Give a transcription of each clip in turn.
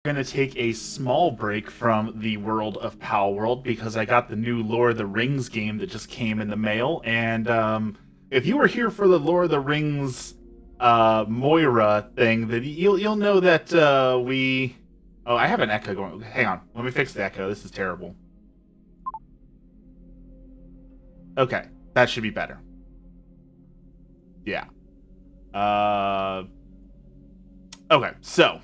Going to take a small break from the world of Pal World because I got the new Lord of the Rings game that just came in the mail. And if you were here for the Lord of the Rings Moira thing, then you'll know that we. Oh, I have an echo going. Hang on, let me fix the echo. This is terrible. Okay, that should be better. Yeah. Uh. Okay, so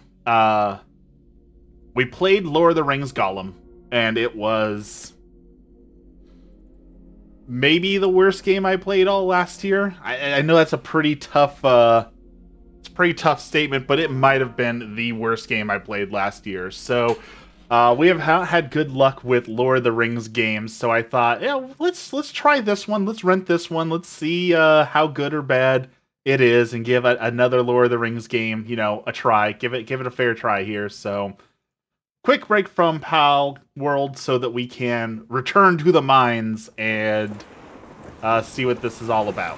we played Lord of the Rings Gollum, and it was maybe the worst game I played all last year. I know that's a pretty tough it's a pretty tough statement, but it might have been the worst game I played last year. So we have had good luck with Lord of the Rings games, so I thought, yeah, let's try this one. Let's rent this one. Let's see how good or bad it is, and give another Lord of the Rings game, a try. Give it a fair try here. So quick break from PAL World so that we can return to the mines and see what this is all about.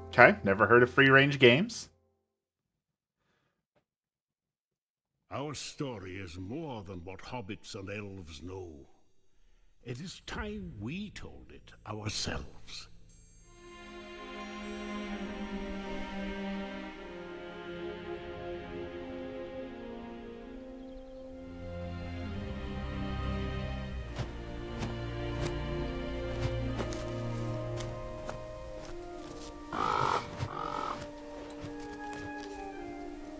Okay, never heard of free range games. Our story is more than what hobbits and elves know. It is time we told it ourselves.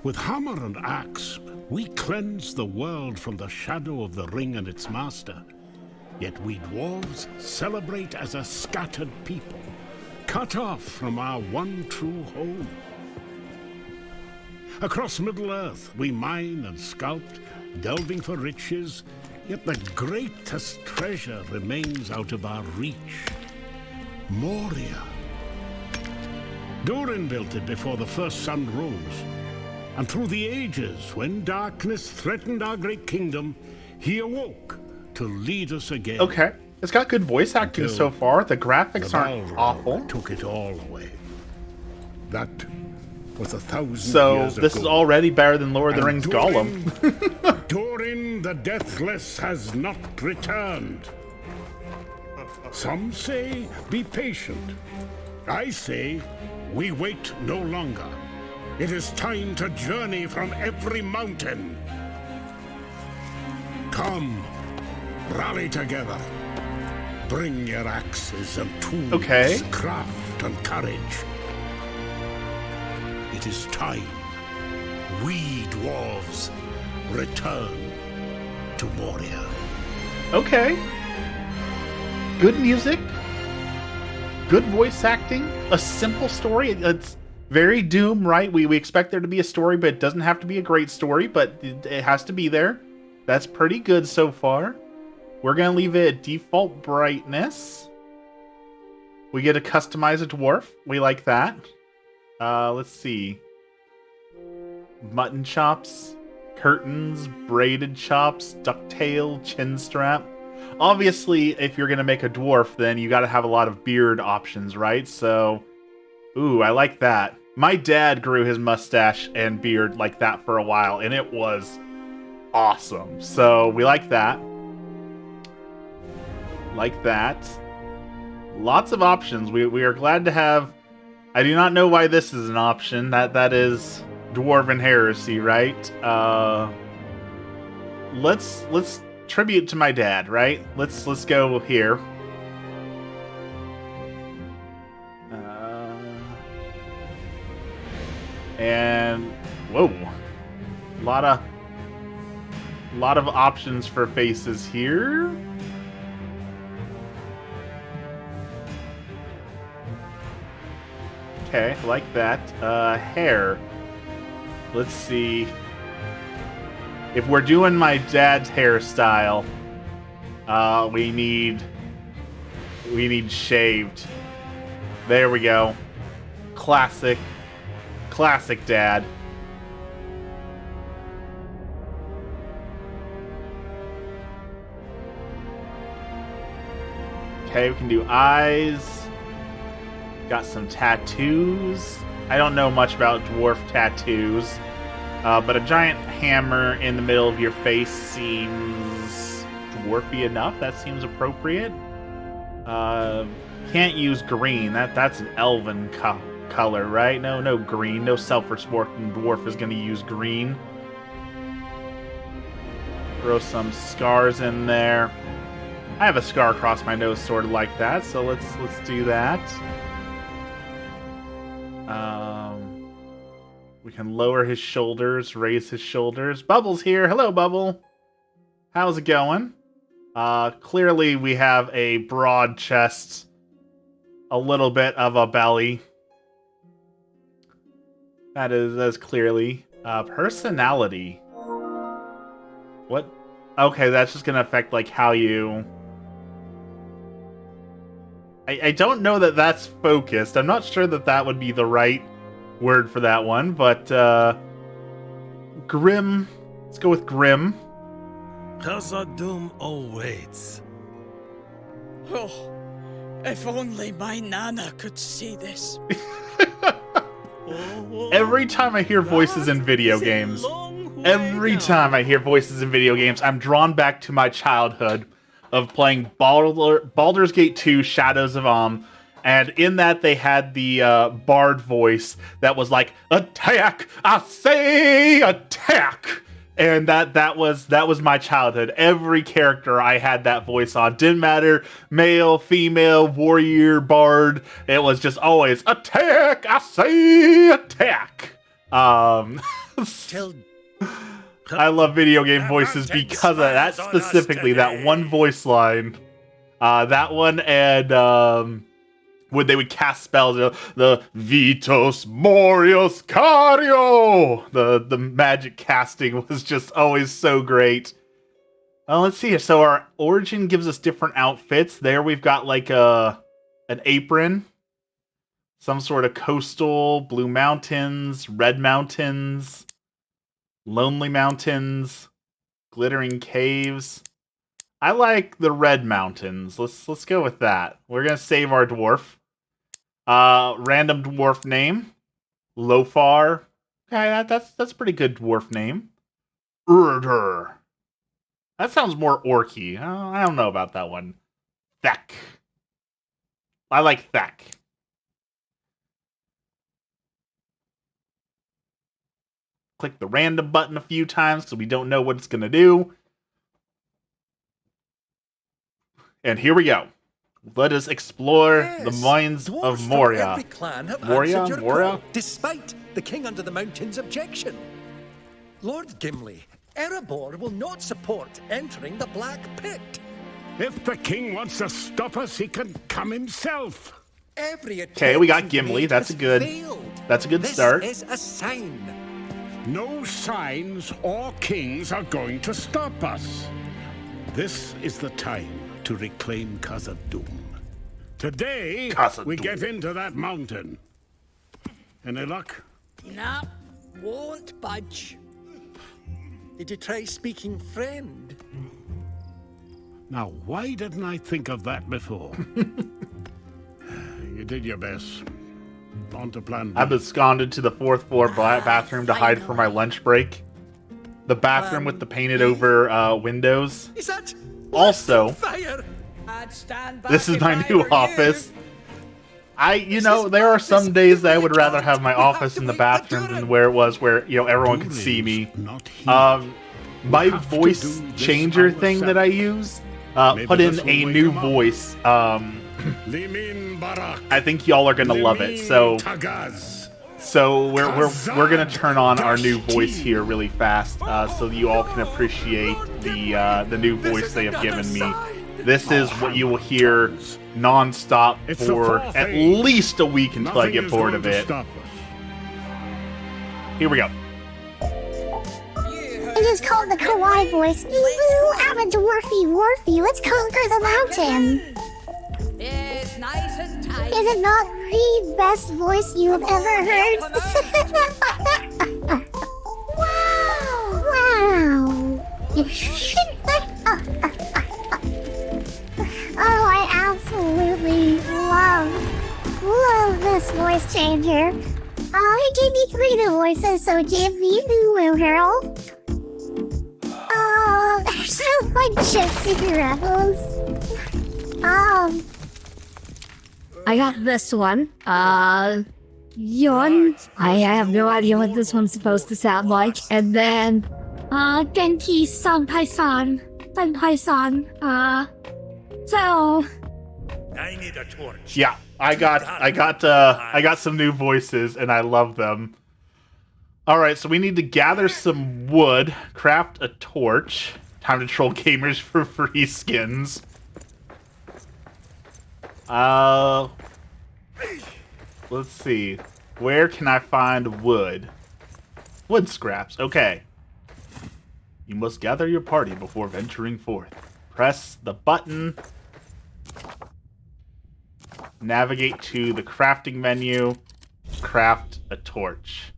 With hammer and axe, we cleanse the world from the shadow of the ring and its master. Yet we dwarves celebrate as a scattered people, cut off from our one true home. Across Middle-earth, we mine and sculpt, delving for riches, yet the greatest treasure remains out of our reach. Moria. Durin built it before the first sun rose. And through the ages, when darkness threatened our great kingdom, he awoke to lead us again. Okay. It's got good voice acting so far. The graphics aren't awful. Took it all away. That was 1,000 years ago. So this is already better than Lord of the Rings Gollum. Durin the Deathless has not returned. Some say, be patient. I say, we wait no longer. It is time to journey from every mountain. Come, rally together. Bring your axes and tools, Okay. craft and courage. It is time. We dwarves return to Moria. Okay. Good music. Good voice acting. A simple story. It's very Doom, right? We expect there to be a story, but it doesn't have to be a great story, but it has to be there. That's pretty good so far. We're going to leave it at default brightness. We get to customize a dwarf. We like that. Let's see. Mutton chops, curtains, braided chops, ducktail, chin strap. Obviously, if you're going to make a dwarf, then you got to have a lot of beard options, right? So, ooh, I like that. My dad grew his mustache and beard like that for a while, and it was awesome. So, we like that. Like that. Lots of options. We are glad to have... I do not know why this is an option. That is Dwarven Heresy, right? Let's tribute to my dad, right? Let's go here. And whoa, a lot of options for faces here. Okay, like that. Hair. Let's see. If we're doing my dad's hairstyle, we need shaved. There we go. Classic dad. Okay, we can do eyes. Got some tattoos. I don't know much about dwarf tattoos, but a giant hammer in the middle of your face seems dwarfy enough. That seems appropriate. Can't use green. That's an elven color, right? No green. No self-respecting dwarf is going to use green. Throw some scars in there. I have a scar across my nose, sort of like that. So let's do that. We can lower his shoulders, raise his shoulders. Bubble's here. Hello, Bubble. How's it going? Clearly we have a broad chest, a little bit of a belly. That's clearly personality. What? Okay, that's just gonna affect like how you. I don't know that that's focused. I'm not sure that that would be the right word for that one, but grim. Let's go with grim. Khazad-dûm awaits. Oh, if only my Nana could see this. Every time I hear voices in video games, I'm drawn back to my childhood of playing Baldur's Gate 2 Shadows of Amn, and in that they had the bard voice that was like, "Attack! I say attack!" And that was my childhood. Every character I had that voice on. Didn't matter, male, female, warrior, bard. It was just always, "Attack! I say attack!" I love video game voices because of that, specifically, that one voice line. That one, and when they would cast spells, the Vitos Morios Cario! The magic casting was just always so great. Let's see here. So our origin gives us different outfits. There we've got like an apron. Some sort of coastal, blue mountains, red mountains, lonely mountains, glittering caves. I like the red mountains. Let's go with that. We're gonna save our dwarf. Random dwarf name, LOTR. Okay, that's a pretty good dwarf name. Urder. That sounds more orky. I don't know about that one. Thek. I like Thek. Click the random button a few times so we don't know what it's gonna do. And here we go. Let us explore the mines of Moria. Every clan have Moria? answered your Moria? call, despite the King Under the Mountain's objection. Lord Gimli, Erebor will not support entering the Black Pit. If the king wants to stop us, he can come himself. Every Okay, we got attempt Gimli. made That's has a good. failed. That's a good This start. is a sign. No signs or kings are going to stop us. This is the time to reclaim Khazad-dûm. Today, Khazad-dûm. we get into that mountain. Any luck? Nah, won't budge. Did you try speaking friend? Now, why didn't I think of that before? You did your best. On to plan B. I've absconded to the 4th floor bathroom to hide for my lunch break. The bathroom with the painted over windows. Is that Also, fire? I'd stand back this is if my I new were you. office. There are some days that I would rather have my office in the bathroom than where it was where, everyone could see me. Not he. My have to voice do this changer thing that I use, put in this will a wake new him up. voice. Limin Barak. I think y'all are gonna love it. Limin Tagaz. So we're gonna turn on our new voice here really fast, so you all can appreciate the new voice they have given me. This is what you will hear non-stop It's the for fourth at age. least a week until I Nothing get is bored going of to it. stop us. Here we go. It is called the Kawaii voice. Woo, I'm a dwarfy warfy. Let's conquer the mountain. It's nice and tight. Is it not the best voice you have ever heard? Wow. Oh, I absolutely voice changer. He gave me 3 new voices, so give me new Harold. Sounds like Gypsy Rebels. I got this one. Yon. I have no idea what this one's supposed to sound like. And then, Genki Sanpai-san. Sanpai-san. So. I need a torch. Yeah, I got some new voices, and I love them. All right, so we need to gather some wood, craft a torch. Time to troll gamers for free skins. Let's see. Where can I find wood? Wood scraps. Okay. You must gather your party before venturing forth. Press the button. Navigate to the crafting menu. Craft a torch.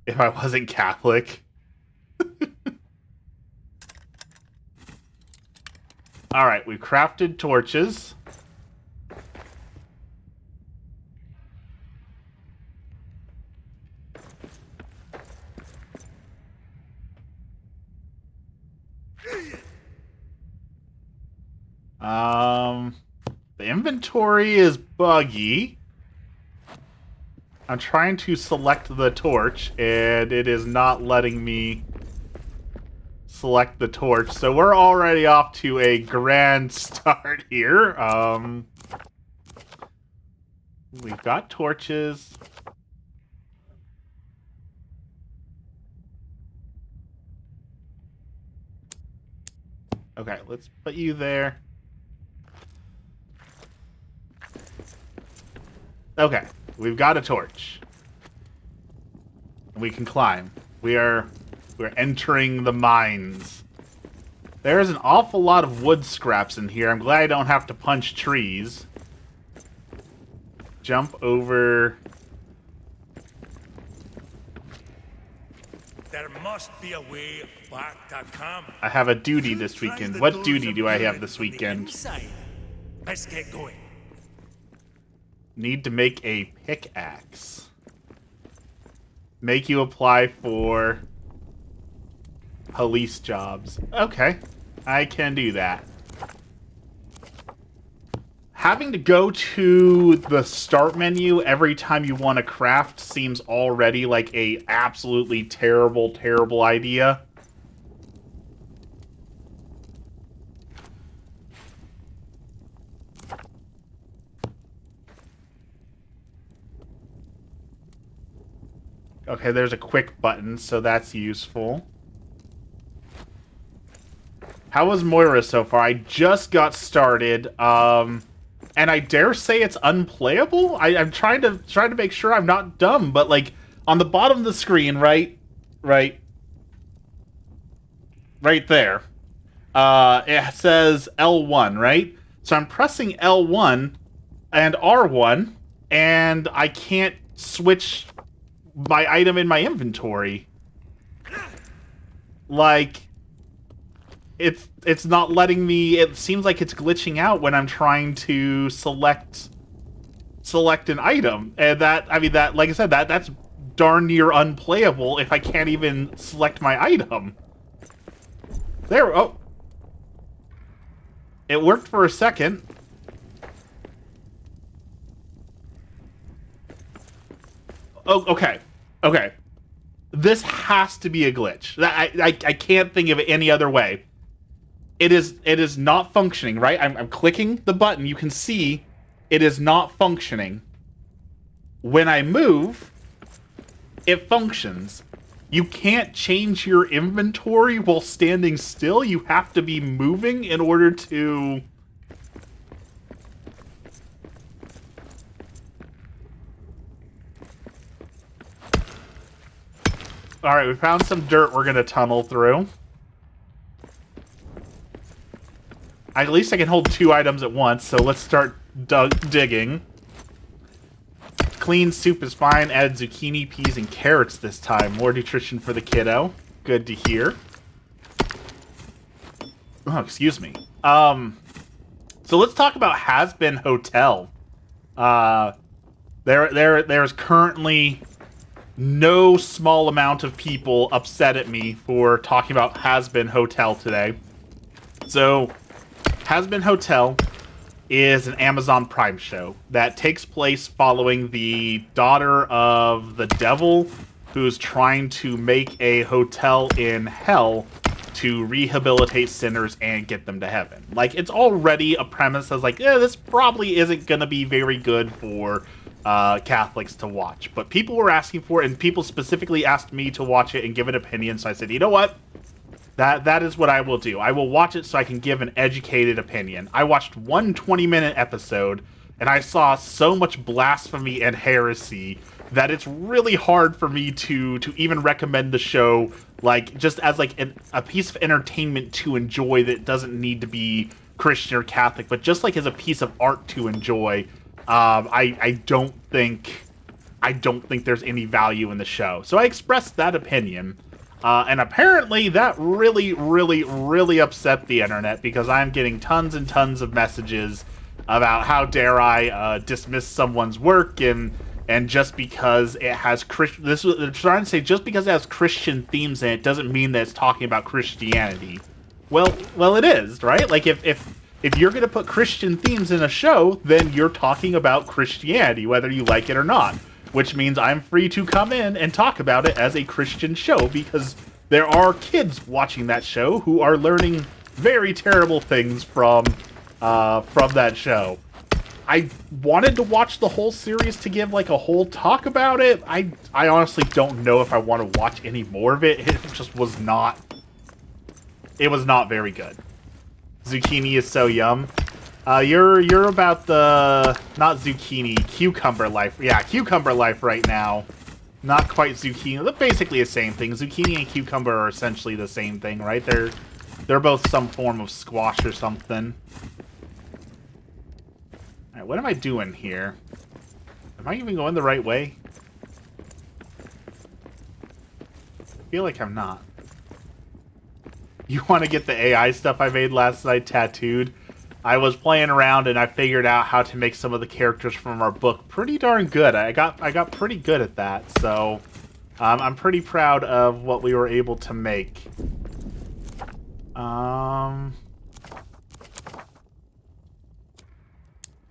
If I wasn't Catholic. Alright, we've crafted torches. The inventory is buggy. I'm trying to select the torch, and it is not letting me select the torch. So we're already off to a grand start here. We've got torches. Okay, let's put you there. Okay, we've got a torch. We can climb. We're entering the mines. There's an awful lot of wood scraps in here. I'm glad I don't have to punch trees. Jump over. There must be a way back to camp. I have a duty this weekend. What duty do I have this weekend? Let's get going. Need to make a pickaxe. Make you apply for police jobs. Okay, I can do that. Having to go to the start menu every time you want to craft seems already like a absolutely terrible, terrible idea. Okay, there's a quick button, so that's useful. How was Moira so far? I just got started, and I dare say it's unplayable. I'm trying to make sure I'm not dumb, but like on the bottom of the screen, right there, it says L1, right? So I'm pressing L1 and R1, and I can't switch my item in my inventory. Like, it's not letting me. It seems like it's glitching out when I'm trying to select an item, and that, I mean, that, like I said, that's darn near unplayable if I can't even select my item. There. Oh, it worked for a second. Oh, okay. Okay. This has to be a glitch. I can't think of it any other way. It is not functioning, right? I'm clicking the button. You can see it is not functioning. When I move, it functions. You can't change your inventory while standing still. You have to be moving in order to... Alright, we found some dirt we're gonna tunnel through. At least I can hold 2 items at once, so let's start digging. Clean soup is fine. Add zucchini, peas, and carrots this time. More nutrition for the kiddo. Good to hear. Oh, excuse me. So let's talk about Has Been Hotel. There's currently no small amount of people upset at me for talking about Has Been Hotel today. So, Has Been Hotel is an Amazon Prime show that takes place following the daughter of the devil who's trying to make a hotel in hell to rehabilitate sinners and get them to heaven. Like, it's already a premise that's like, this probably isn't going to be very good for Catholics to watch. But people were asking for it, and people specifically asked me to watch it and give an opinion, so I said, you know what? That is what I will do. I will watch it so I can give an educated opinion. I watched one 20-minute episode, and I saw so much blasphemy and heresy that it's really hard for me to even recommend the show, like, just as like a piece of entertainment to enjoy that doesn't need to be Christian or Catholic, but just like as a piece of art to enjoy. I don't think there's any value in the show. So I expressed that opinion. And apparently that really, really, really upset the internet, because I'm getting tons and tons of messages about how dare I dismiss someone's work, and just because it has they're trying to say just because it has Christian themes in it doesn't mean that it's talking about Christianity. Well, it is, right? Like if you're going to put Christian themes in a show, then you're talking about Christianity, whether you like it or not. Which means I'm free to come in and talk about it as a Christian show, because there are kids watching that show who are learning very terrible things from that show. I wanted to watch the whole series to give like a whole talk about it. I honestly don't know if I want to watch any more of it. It just was not. It was not very good. Zucchini is so yum. You're about the, not zucchini, cucumber life. Yeah, cucumber life right now. Not quite zucchini. They're basically the same thing. Zucchini and cucumber are essentially the same thing, right? They're both some form of squash or something. Alright, what am I doing here? Am I even going the right way? I feel like I'm not. You want to get the AI stuff I made last night tattooed? I was playing around and I figured out how to make some of the characters from our book pretty darn good. I got pretty good at that, so I'm pretty proud of what we were able to make.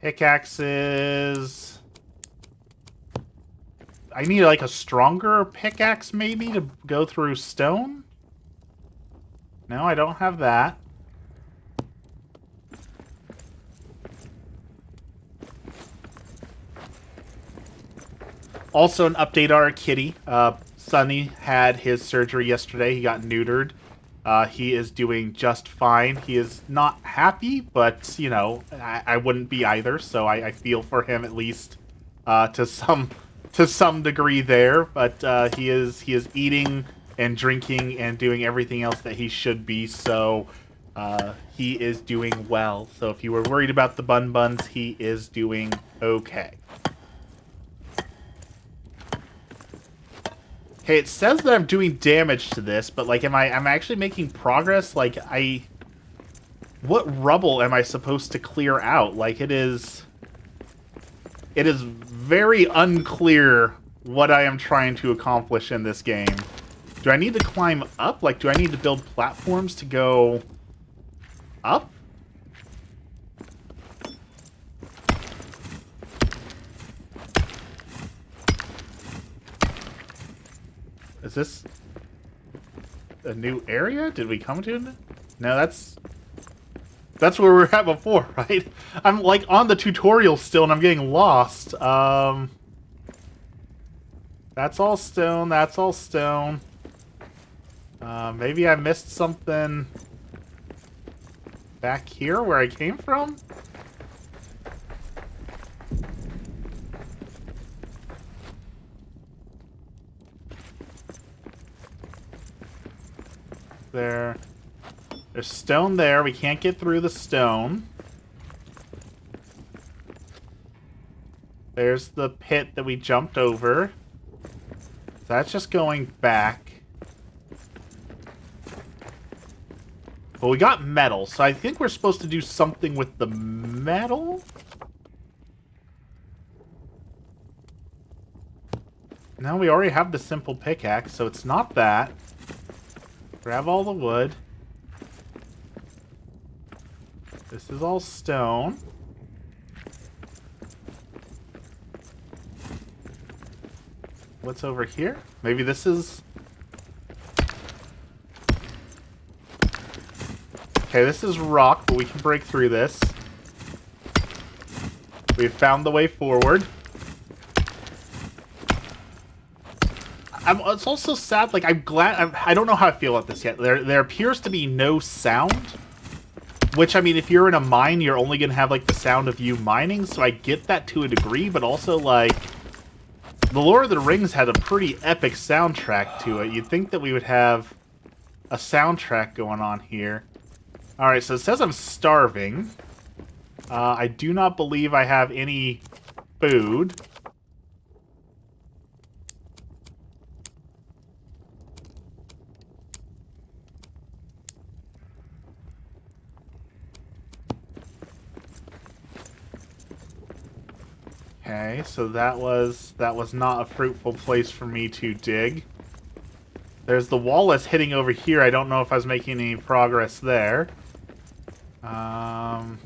Pickaxes. I need like a stronger pickaxe maybe to go through stone? No, I don't have that. Also, an update on our kitty. Sonny had his surgery yesterday. He got neutered. He is doing just fine. He is not happy, but, you know, I wouldn't be either, so I feel for him at least to some degree there. But he is eating and drinking and doing everything else that he should be, so he is doing well. So if you were worried about the bun buns, he is doing okay. Okay, it says that I'm doing damage to this, but like, I'm actually making progress? Like, what rubble am I supposed to clear out? Like, it is very unclear what I am trying to accomplish in this game. Do I need to climb up? Like, do I need to build platforms to go up? Is this a new area? Did we come to it? No, that's where we were at before, right? I'm like on the tutorial still and I'm getting lost. That's all stone, that's all stone. Maybe I missed something back here where I came from? There's stone there. We can't get through the stone. There's the pit that we jumped over. That's just going back. Well, we got metal, so I think we're supposed to do something with the metal? No, we already have the simple pickaxe, so it's not that. Grab all the wood. This is all stone. What's over here? Maybe this is... Okay, this is rock, but we can break through this. We've found the way forward. It's also sad, like, I'm glad... I don't know how I feel about this yet. There appears to be no sound. Which, I mean, if you're in a mine, you're only going to have, like, the sound of you mining. So I get that to a degree, but also, like... The Lord of the Rings had a pretty epic soundtrack to it. You'd think that we would have a soundtrack going on here. Alright, so it says I'm starving. I do not believe I have any food. Okay, so that was not a fruitful place for me to dig. There's the wall that's hitting over here. I don't know if I was making any progress there. I'm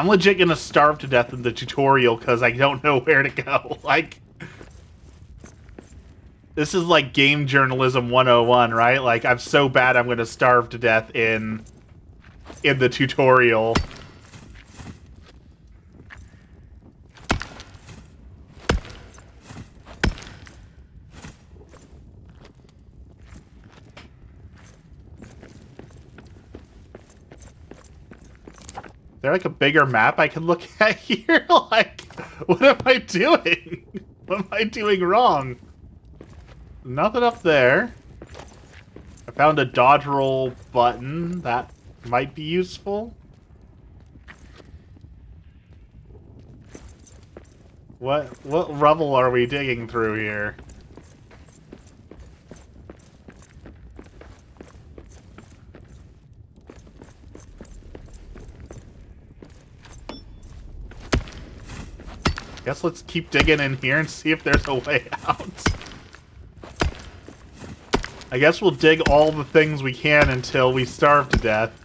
legit gonna starve to death in the tutorial because I don't know where to go. Like, this is like game journalism 101, right? Like, I'm so bad I'm gonna starve to death in the tutorial. Is there like a bigger map I can look at here? Like, what am I doing? What am I doing wrong? Nothing up there. I found a dodge roll button. That might be useful. What rubble are we digging through here? Guess let's keep digging in here and see if there's a way out. I guess we'll dig all the things we can until we starve to death.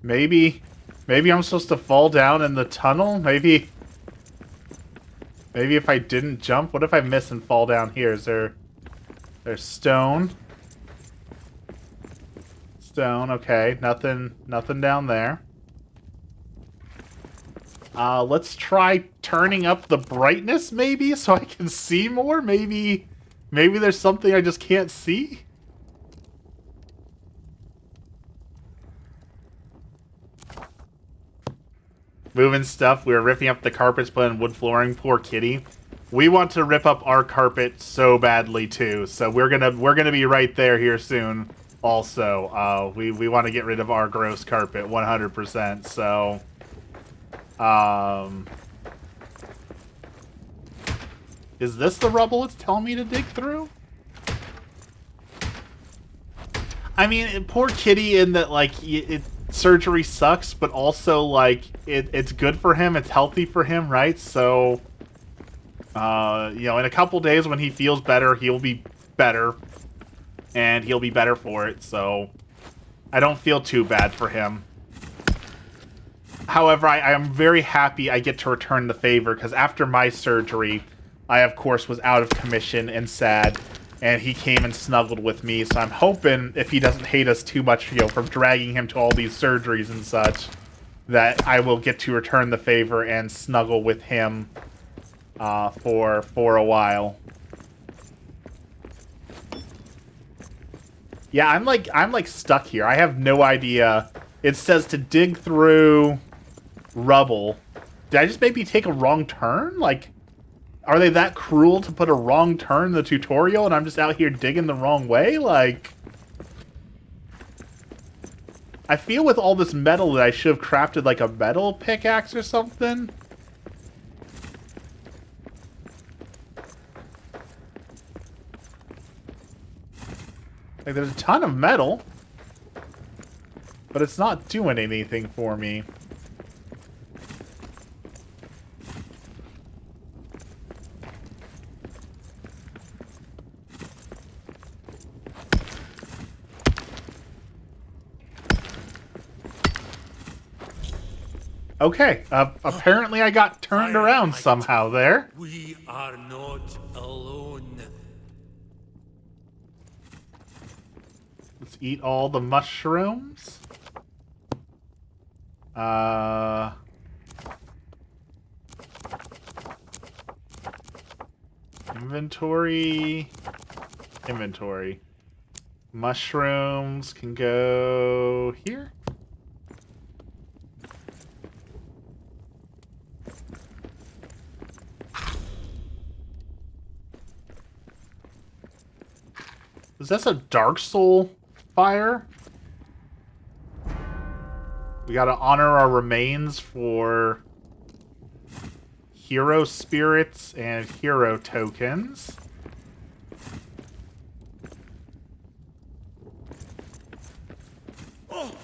Maybe I'm supposed to fall down in the tunnel? Maybe if I didn't jump? What if I miss and fall down here? There's stone. Stone, okay. Nothing down there. Let's try turning up the brightness, maybe, so I can see more? Maybe there's something I just can't see? Moving stuff. We were ripping up the carpets, putting wood flooring. Poor kitty. We want to rip up our carpet so badly too. So we're gonna be right there here soon. Also, we want to get rid of our gross carpet 100%. So, is this the rubble it's telling me to dig through? I mean, poor kitty in that, like, surgery sucks, but also, like, it's good for him, it's healthy for him, right? So, you know, in a couple days when he feels better, he'll be better. And he'll be better for it, so I don't feel too bad for him. However, I am very happy I get to return the favor, because after my surgery, I, of course, was out of commission and sad. And he came and snuggled with me, so I'm hoping if he doesn't hate us too much, you know, from dragging him to all these surgeries and such, that I will get to return the favor and snuggle with him for a while. Yeah, I'm like stuck here. I have no idea. It says to dig through rubble. Did I just maybe take a wrong turn? Like, are they that cruel to put a wrong turn in the tutorial and I'm just out here digging the wrong way? Like, I feel with all this metal that I should have crafted like a metal pickaxe or something. Like, there's a ton of metal, but it's not doing anything for me. Okay, apparently I got turned around somehow there. We are not alone. Let's eat all the mushrooms. Inventory. Inventory. Mushrooms can go here. Is this a Dark Soul fire? We gotta honor our remains for hero spirits and hero tokens. Oh,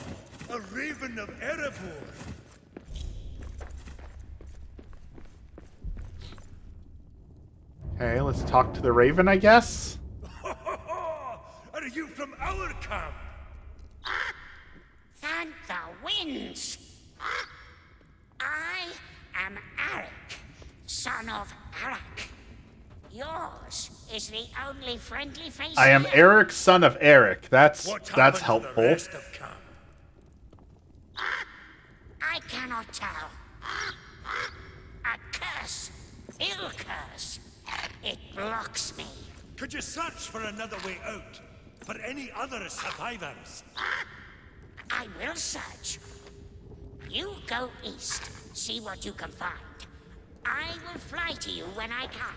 a raven of Erebor. Okay, let's talk to the Raven, I guess. Are you from our camp? Thank the winds. I am Arik, son of Arak. Yours is the only friendly face I am here. Eric, son of Eric. That's What happened to the helpful. rest of camp? I cannot tell. A curse. Ill curse. It blocks me. Could you search for another way out? For any other survivors? I will search. You go east. See what you can find. I will fly to you when I can.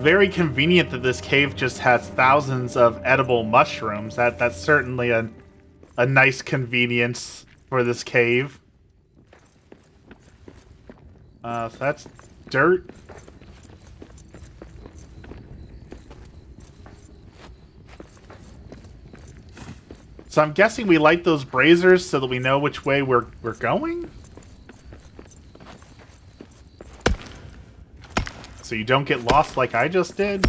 Very convenient that this cave just has thousands of edible mushrooms. That's certainly a nice convenience for this cave. So that's dirt. So I'm guessing we light those braziers so that we know which way we're going? So you don't get lost like I just did?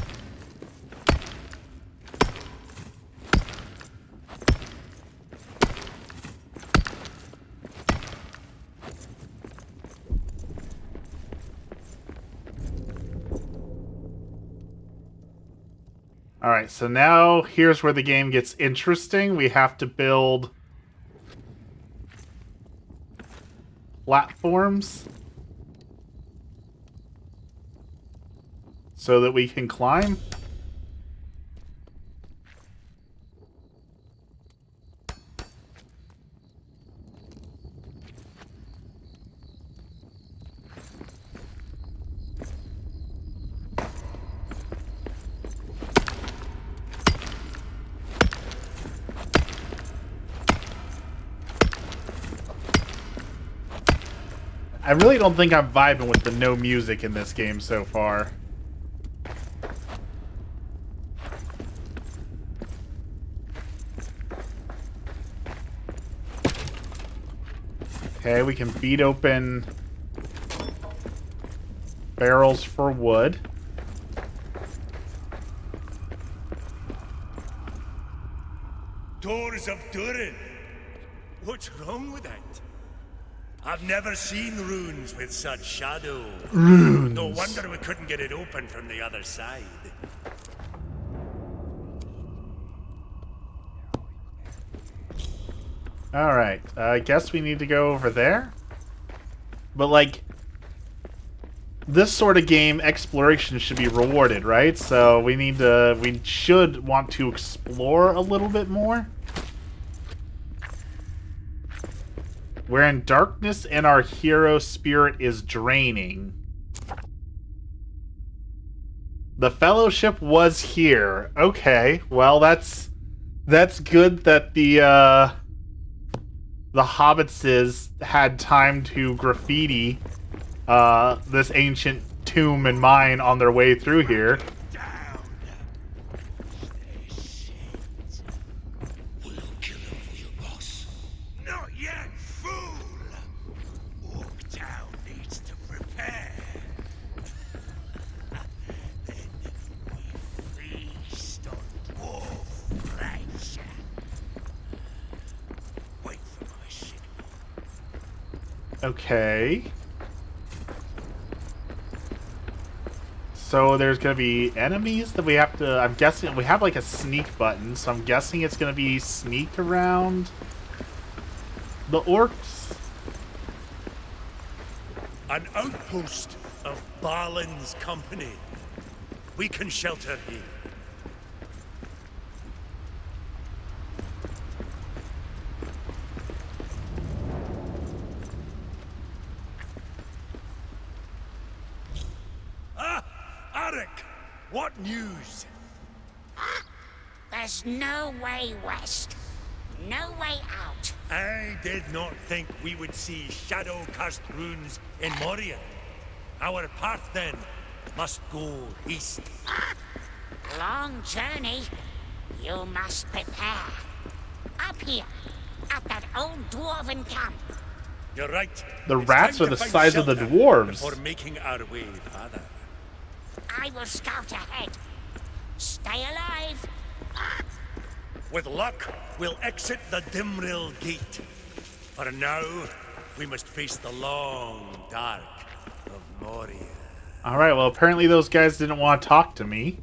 Alright, so now here's where the game gets interesting. We have to build platforms so that we can climb. I really don't think I'm vibing with the no music in this game so far. Okay, we can beat open barrels for wood. Doors of Durin. What's wrong with that? I've never seen runes with such shadow. Runes. No wonder we couldn't get it open from the other side. Alright, I guess we need to go over there. But, like, this sort of game, exploration should be rewarded, right? So we should want to explore a little bit more. We're in darkness and our hero spirit is draining. The Fellowship was here. Okay, well, that's That's good that the hobbitses had time to graffiti this ancient tomb and mine on their way through here. Down. Stay shit. We'll kill him for your boss. Not yet, fool! Orktown needs to prepare. Then we feast on dwarf flesh. Wait for my signal. Okay. So there's gonna be enemies that we have to. I'm guessing we have like a sneak button, so I'm guessing it's gonna be sneak around the orcs. An outpost of Balin's company. We can shelter here. Ah! Arik! What news? There's no way west. No way out. I did not think we would see shadow-cast runes in Moria. Our path, then, must go east. Long journey. You must prepare. Up here, at that old dwarven camp. You're right. The It's rats time are to the find size of the shelter dwarves. Before making our way farther. I will scout ahead. Stay alive. With luck, we'll exit the Dimril Gate. For now, we must face the long dark of Moria. All right. Well, apparently those guys didn't want to talk to me.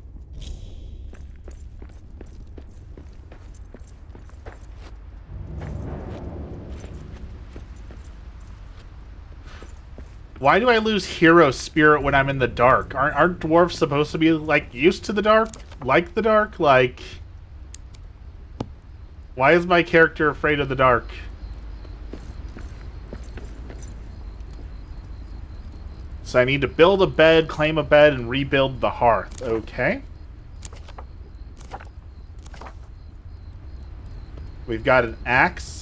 Why do I lose hero spirit when I'm in the dark? Aren't dwarves supposed to be like used to the dark? Like the dark? Like, why is my character afraid of the dark? So I need to build a bed, claim a bed, and rebuild the hearth. Okay. We've got an axe.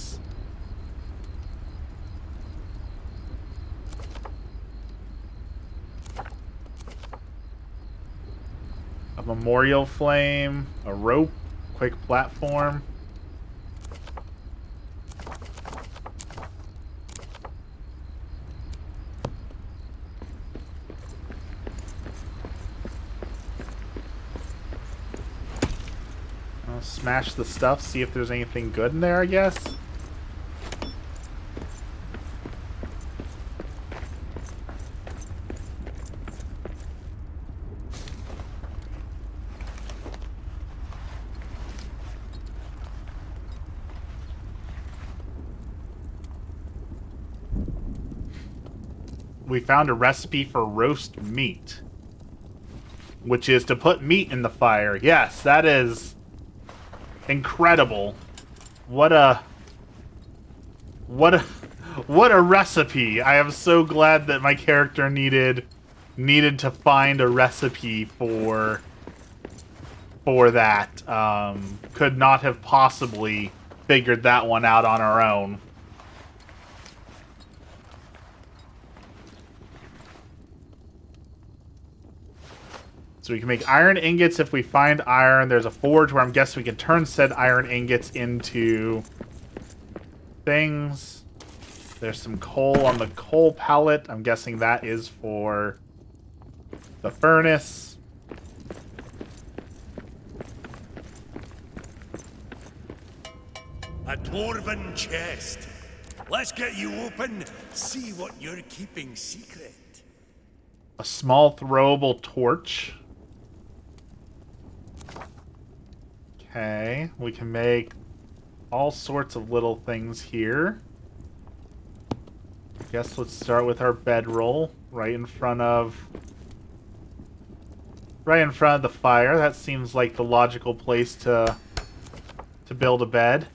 A memorial flame, a rope, quick platform. I'll smash the stuff, see if there's anything good in there, I guess. We found a recipe for roast meat, which is to put meat in the fire. Yes, that is incredible. What a recipe. I am so glad that my character needed to find a recipe for that. Could not have possibly figured that one out on our own. So we can make iron ingots if we find iron. There's a forge where I'm guessing we can turn said iron ingots into things. There's some coal on the coal pallet. I'm guessing that is for the furnace. A dwarven chest. Let's get you open, see what you're keeping secret. A small throwable torch. Okay, we can make all sorts of little things here. I guess let's start with our bedroll right in front of the fire. That seems like the logical place to build a bed.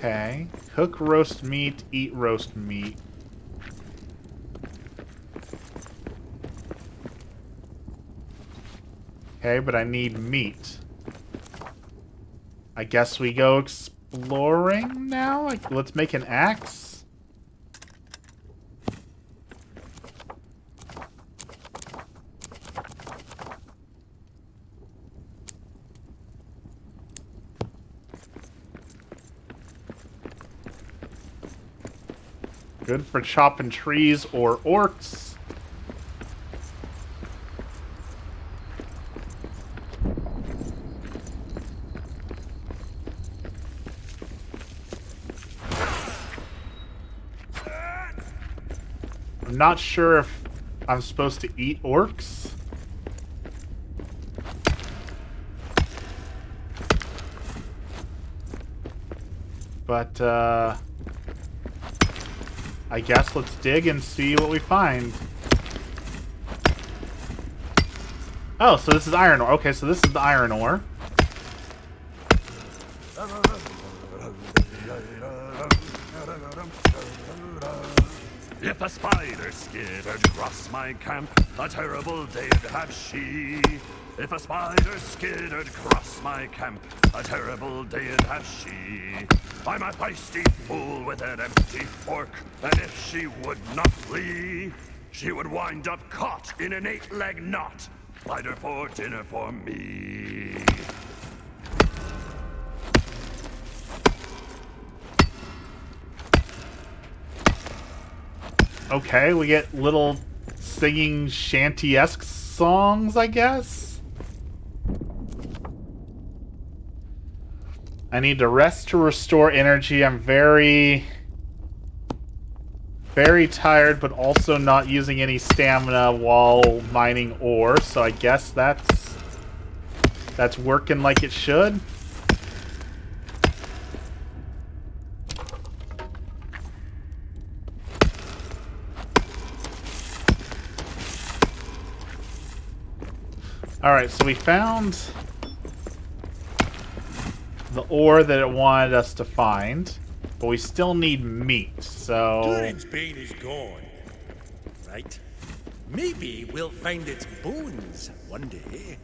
Okay. Cook roast meat, eat roast meat. Okay, but I need meat. I guess we go exploring now? Like, let's make an axe. Good for chopping trees or orcs. I'm not sure if I'm supposed to eat orcs. But, I guess let's dig and see what we find. Oh, so this is iron ore. Okay, so this is the iron ore. If a spider skittered across my camp, a terrible day'd have she. If a spider skittered across my camp, a terrible day'd have she. I'm a feisty fool with an empty fork, and if she would not flee, she would wind up caught in an 8-leg knot. Spider for dinner for me. Okay, we get little singing shanty-esque songs, I guess? I need to rest to restore energy. I'm very tired, but also not using any stamina while mining ore, so I guess that's working like it should. Alright, so we found the ore that it wanted us to find, but we still need meat, so... Turin's bane is gone, right? Maybe we'll find its bones one day.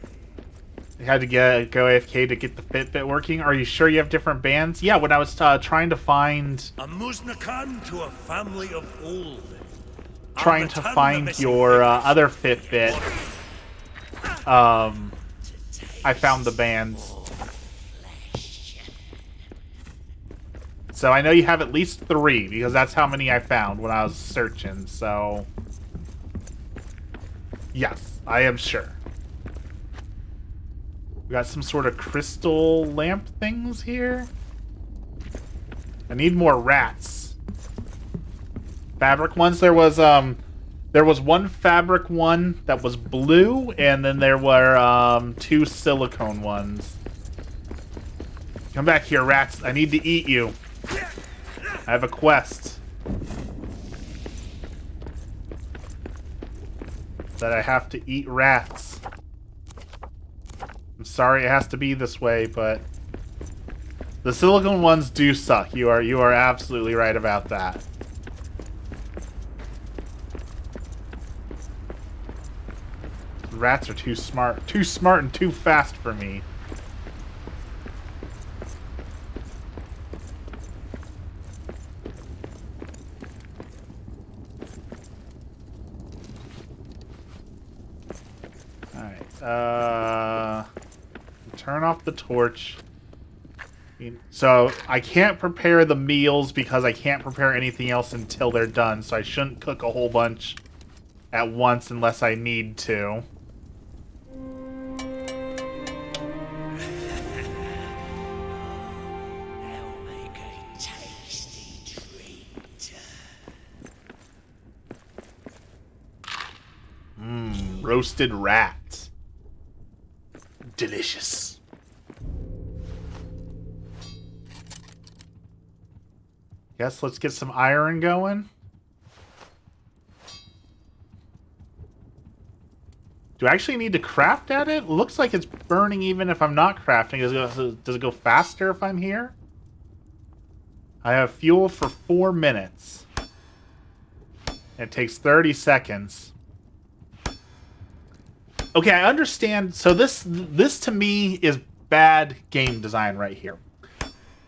You had to go AFK to get the Fitbit working. Are you sure you have different bands? Yeah, when I was trying to find... A Muznakan to a family of old. Trying to find your other Fitbit. I found the bands. So I know you have at least 3, because that's how many I found when I was searching, so... Yes, I am sure. We got some sort of crystal lamp things here. I need more rats. Fabric ones, there was one fabric one that was blue, and then there were 2 silicone ones. Come back here, rats. I need to eat you. I have a quest that I have to eat rats. I'm sorry it has to be this way, but the silicone ones do suck. You are absolutely right about that. Rats are too smart and too fast for me. Alright, turn off the torch. So, I can't prepare the meals because I can't prepare anything else until they're done, so I shouldn't cook a whole bunch at once unless I need to. Roasted rat. Delicious. Guess let's get some iron going. Do I actually need to craft at it? Looks like it's burning even if I'm not crafting. Does it go faster if I'm here? I have fuel for 4 minutes. It takes 30 seconds. Okay, I understand. So this to me is bad game design right here.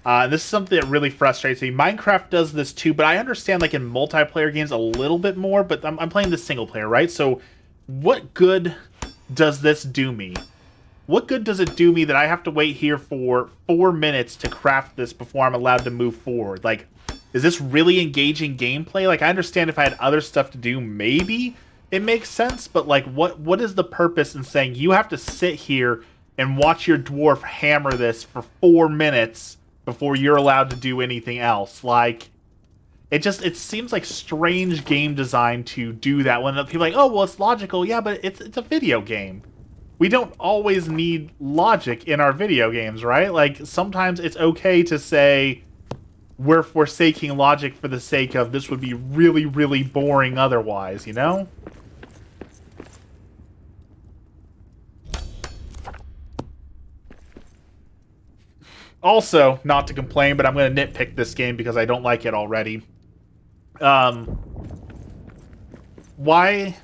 This is something that really frustrates me. Minecraft does this too, but I understand like in multiplayer games a little bit more, but I'm playing the single player, right? So what good does this do me? What good does it do me that I have to wait here for 4 minutes to craft this before I'm allowed to move forward? Like, is this really engaging gameplay? Like, I understand if I had other stuff to do, maybe it makes sense, but like, what is the purpose in saying you have to sit here and watch your dwarf hammer this for 4 minutes before you're allowed to do anything else? Like, it seems like strange game design to do that when people are like, oh, well, it's logical. Yeah, but it's a video game. We don't always need logic in our video games, right? Like, sometimes it's okay to say we're forsaking logic for the sake of this would be really, really boring otherwise, you know? Also, not to complain, but I'm going to nitpick this game because I don't like it already. Why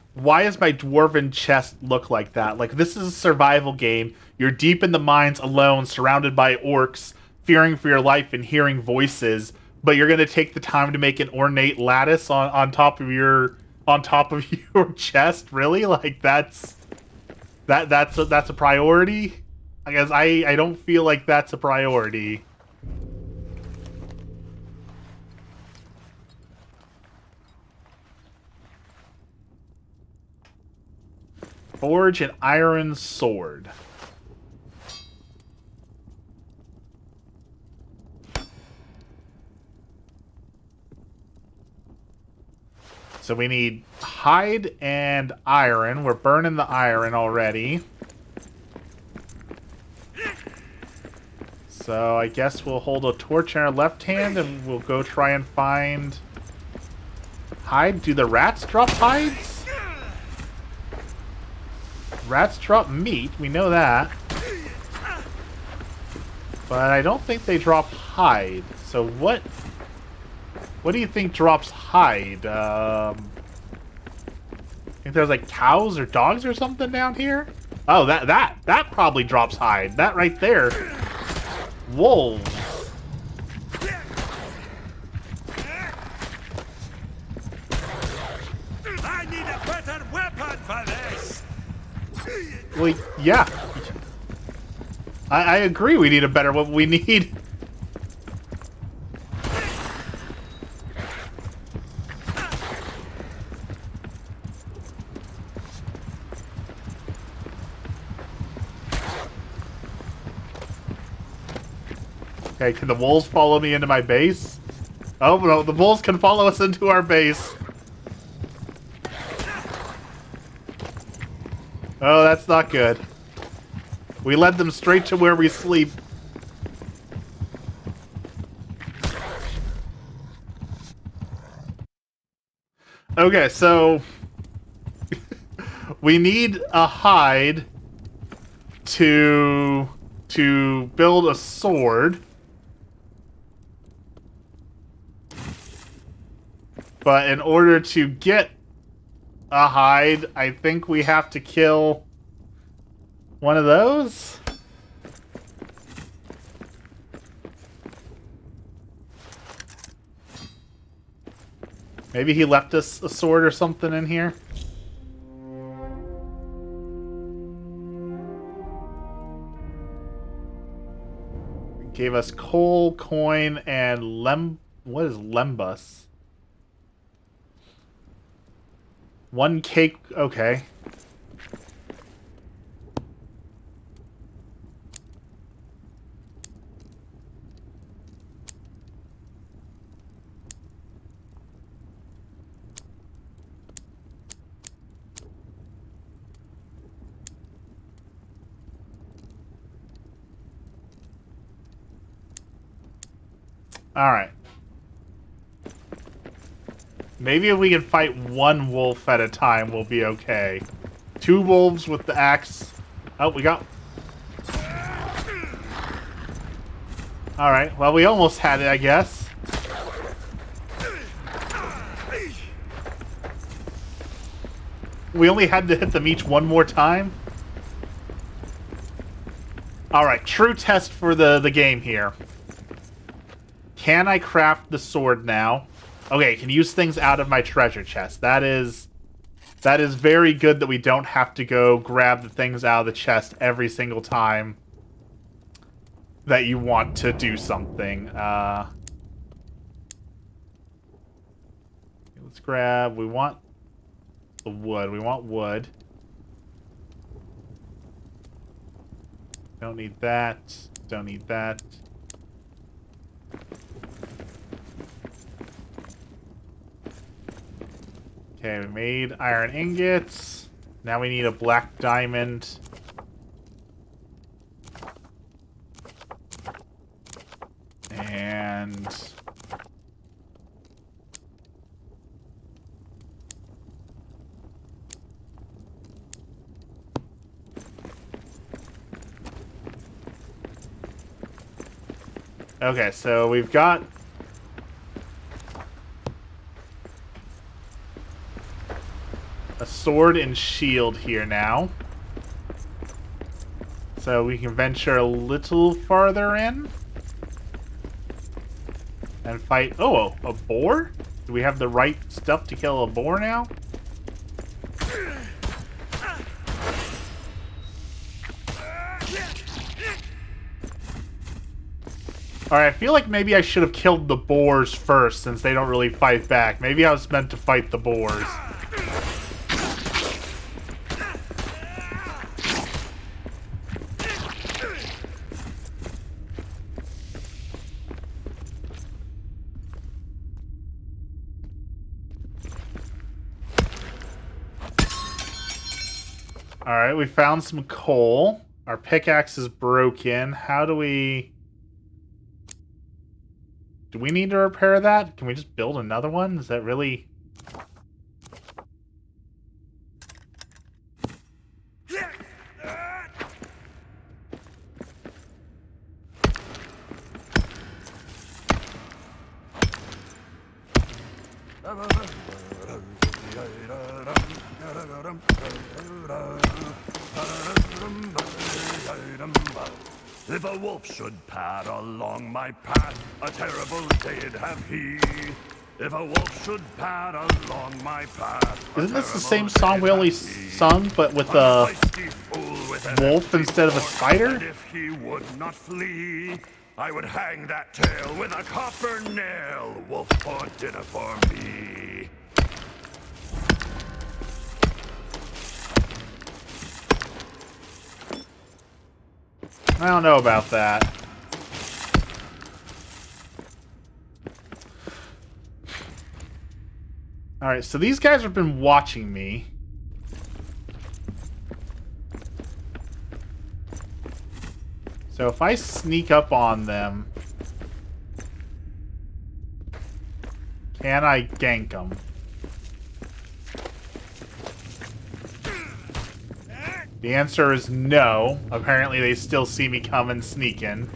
does my dwarven chest look like that? Like, this is a survival game. You're deep in the mines alone, surrounded by orcs, fearing for your life and hearing voices, but you're going to take the time to make an ornate lattice on top of your chest? Really? Like, that's a priority? I guess I don't feel like that's a priority. Forge an iron sword. So we need hide and iron. We're burning the iron already. So I guess we'll hold a torch in our left hand and we'll go try and find hide. Do the rats drop hides? Rats drop meat, we know that. But I don't think they drop hide. So what do you think drops hide? Think there's like cows or dogs or something down here? Oh, that probably drops hide. That right there. Wolves. I need a better weapon for this. Well, yeah. I agree we need a better one. We need... Okay, can the wolves follow me into my base? Oh, no, the wolves can follow us into our base. Oh, that's not good. We led them straight to where we sleep. Okay, so... we need a hide to build a sword. But in order to get a hide, I think we have to kill one of those. Maybe he left us a sword or something in here. Gave us coal, coin, and what is lembus? One cake, okay. Alright. Maybe if we can fight one wolf at a time, we'll be okay. 2 wolves with the axe. Oh, we got... Alright, well, we almost had it, I guess. We only had to hit them each one more time. Alright, true test for the game here. Can I craft the sword now? Okay, can use things out of my treasure chest. That is very good that we don't have to go grab the things out of the chest every single time that you want to do something. Let's grab... We want the wood. We want wood. Don't need that. Don't need that. Okay, we made iron ingots. Now we need a black diamond. And... Okay, so we've got... a sword and shield here now. So we can venture a little farther in. And fight... Oh, a boar? Do we have the right stuff to kill a boar now? Alright, I feel like maybe I should have killed the boars first, since they don't really fight back. Maybe I was meant to fight the boars. Alright, we found some coal. Our pickaxe is broken. How do we... Do we need to repair that? Can we just build another one? Is that really... If a wolf should pad along my path, a terrible day it'd have he. If a wolf should pad along my path, Isn't this the same song we always sung, but with a wolf instead of a spider? And if he would not flee, I would hang that tail with a copper nail. Wolf for dinner for me. I don't know about that. Alright, so these guys have been watching me. So if I sneak up on them, can I gank them? The answer is no. Apparently they still see me coming sneaking.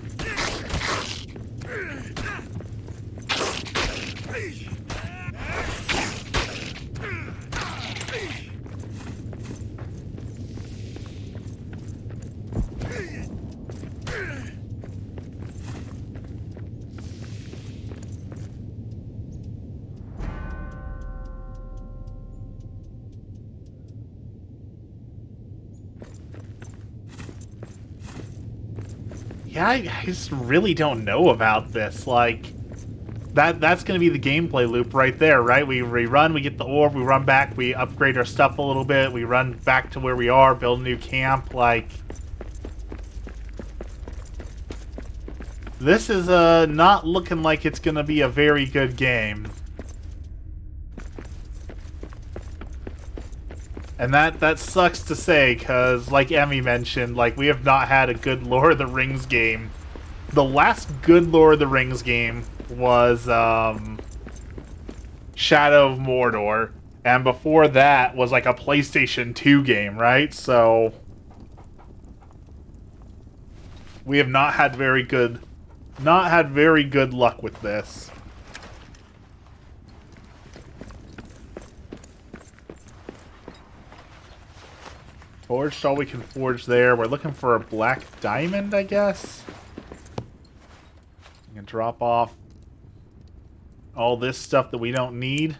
Yeah, I just really don't know about this. Like, that's going to be the gameplay loop right there, right? We run, we get the orb, we run back, we upgrade our stuff a little bit, we run back to where we are, build a new camp, like... This is not looking like it's going to be a very good game. And that sucks to say, because, like Emmy mentioned, like, we have not had a good Lord of the Rings game. The last good Lord of the Rings game was, Shadow of Mordor. And before that was, like, a PlayStation 2 game, right? So... we have not had very good luck with this. Forged all we can forge there. We're looking for a black diamond, I guess. We can drop off all this stuff that we don't need.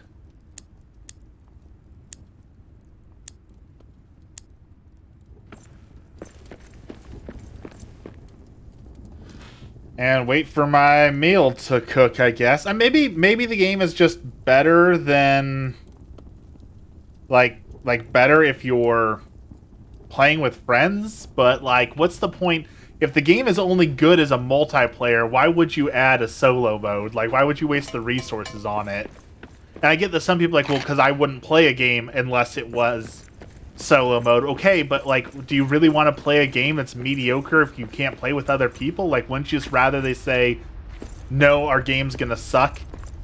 And wait for my meal to cook, I guess. And maybe the game is just better than like better if you're playing with friends, but like what's the point if the game is only good as a multiplayer? Why would you add a solo mode? Like why would you waste the resources on it? And I get that some people are like, well, because I wouldn't play a game unless it was solo mode. Okay, but like, do you really want to play a game that's mediocre if you can't play with other people? Like, wouldn't you just rather they say, no, our game's gonna suck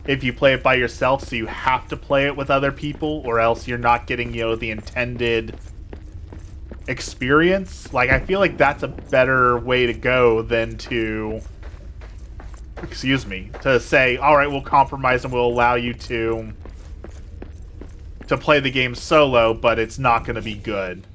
if you play it by yourself, so you have to play it with other people, or else you're not getting, you know, the intended experience? Like, I feel like that's a better way to go than to, excuse me, to say, all right, we'll compromise and we'll allow you to play the game solo, but it's not going to be good.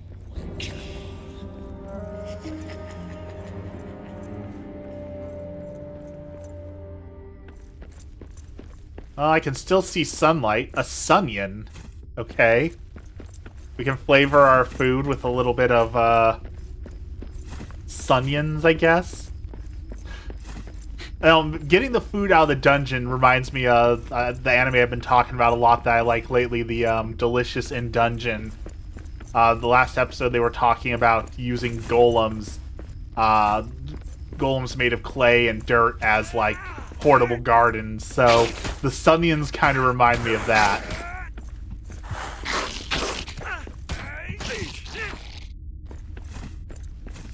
I can still see sunlight. A sunnion. Okay. We can flavor our food with a little bit of, Sunions, I guess. Getting the food out of the dungeon reminds me of the anime I've been talking about a lot that I like lately, the Delicious in Dungeon. The last episode they were talking about using golems, golems made of clay and dirt as, like, portable gardens, so the Sunions kind of remind me of that.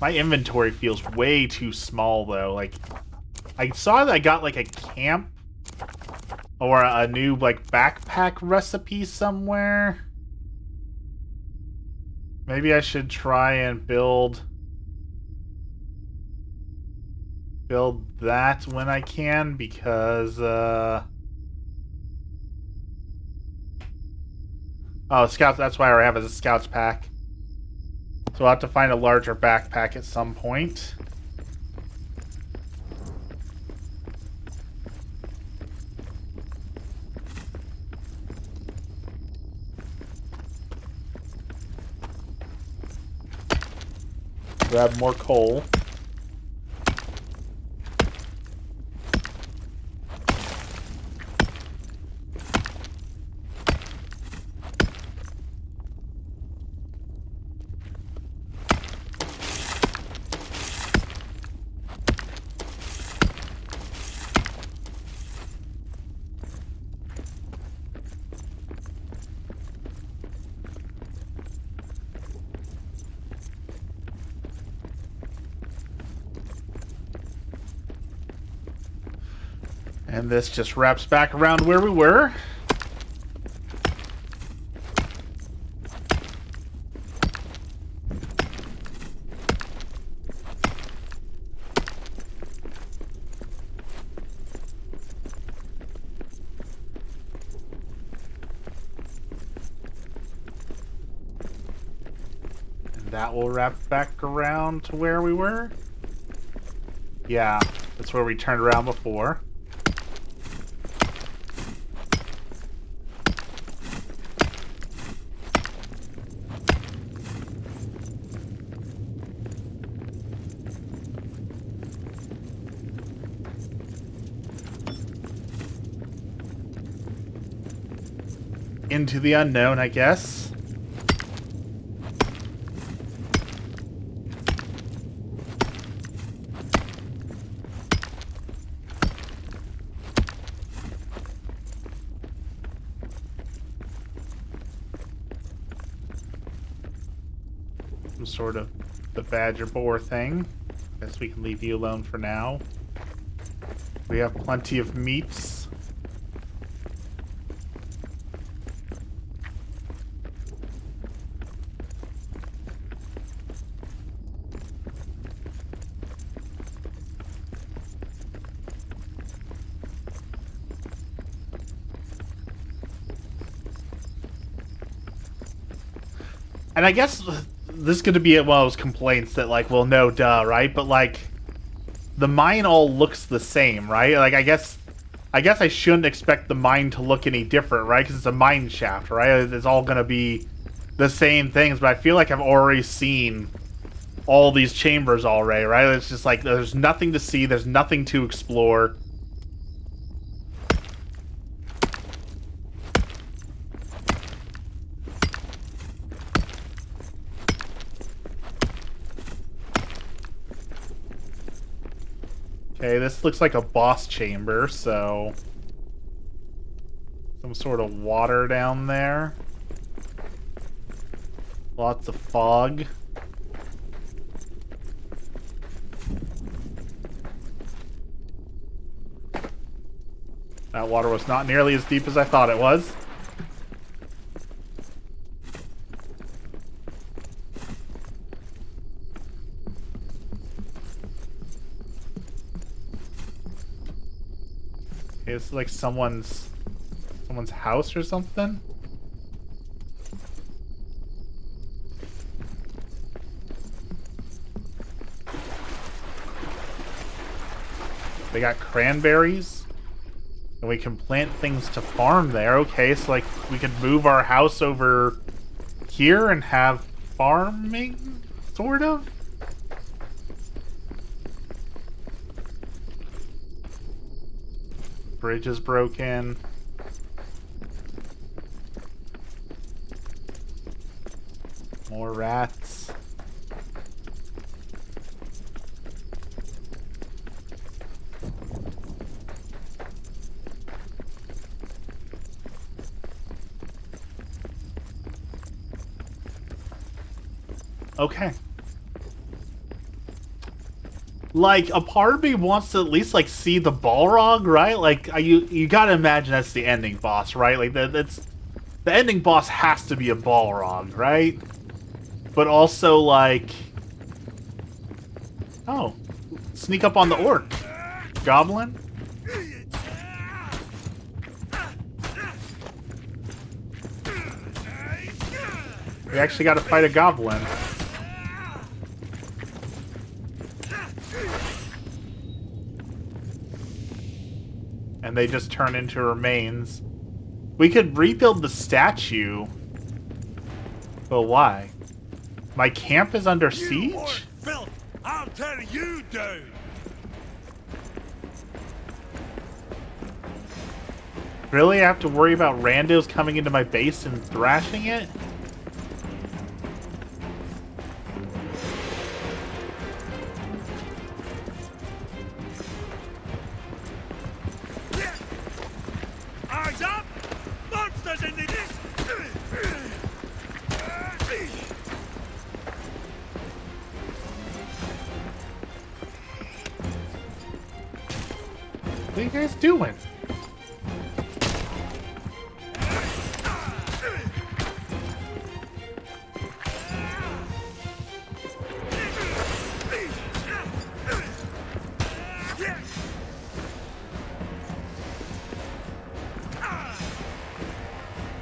My inventory feels way too small, though. Like, I saw that I got, like, a camp or a new, like, backpack recipe somewhere. Maybe I should try and build that when I can, because, oh, Scouts, that's why I have as a Scouts pack. So I'll have to find a larger backpack at some point. Grab more coal. And this just wraps back around where we were. And that will wrap back around to where we were. Yeah, that's where we turned around before. Into the unknown, I guess. Some sort of the badger boar thing. Guess we can leave you alone for now. We have plenty of meats. And I guess this is going to be one of those complaints that, like, well, no, duh, right? But, like, the mine all looks the same, right? Like, I guess I shouldn't expect the mine to look any different, right? Because it's a mine shaft, right? It's all going to be the same things, but I feel like I've already seen all these chambers already, right? It's just like, there's nothing to see, there's nothing to explore. Okay, this looks like a boss chamber, so... some sort of water down there. Lots of fog. That water was not nearly as deep as I thought it was. Okay, this is like someone's house or something. They got cranberries. And we can plant things to farm there. Okay, so like we could move our house over here and have farming, sort of? Bridge is broken. More rats. Okay. Like, a part of me wants to at least, like, see the Balrog, right? Like, you gotta imagine that's the ending boss, right? Like, that's... the ending boss has to be a Balrog, right? But also, like... oh. Sneak up on the orc. Goblin? We actually gotta fight a goblin. And they just turn into remains. We could rebuild the statue. But why? My camp is under siege? Phil, I'll tear you down. Really? I have to worry about randos coming into my base and thrashing it? Eyes up! Monsters in the... What are you guys doing?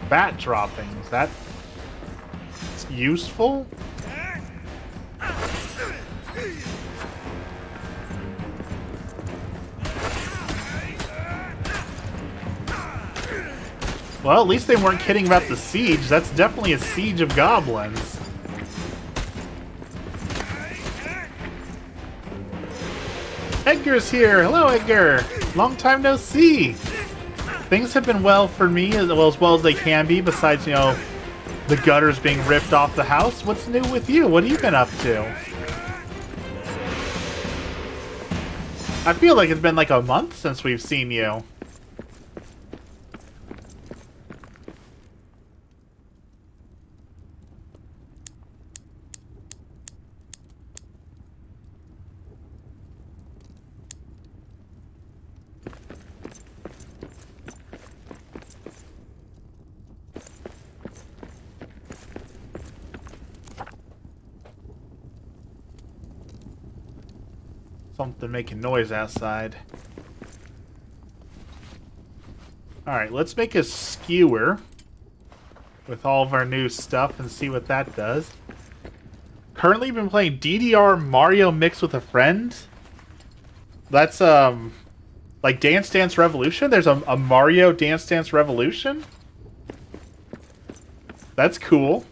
Bat droppings, that's useful? Well, at least they weren't kidding about the siege. That's definitely a siege of goblins. Edgar's here! Hello, Edgar! Long time no see! Things have been well for me, as well as they can be, besides, you know, the gutters being ripped off the house. What's new with you? What have you been up to? I feel like it's been like a month since we've seen you. Something making noise outside. Alright, let's make a skewer with all of our new stuff and see what that does. Currently been playing DDR Mario mixed with a friend. That's, like Dance Dance Revolution? There's a Mario Dance Dance Revolution? That's cool.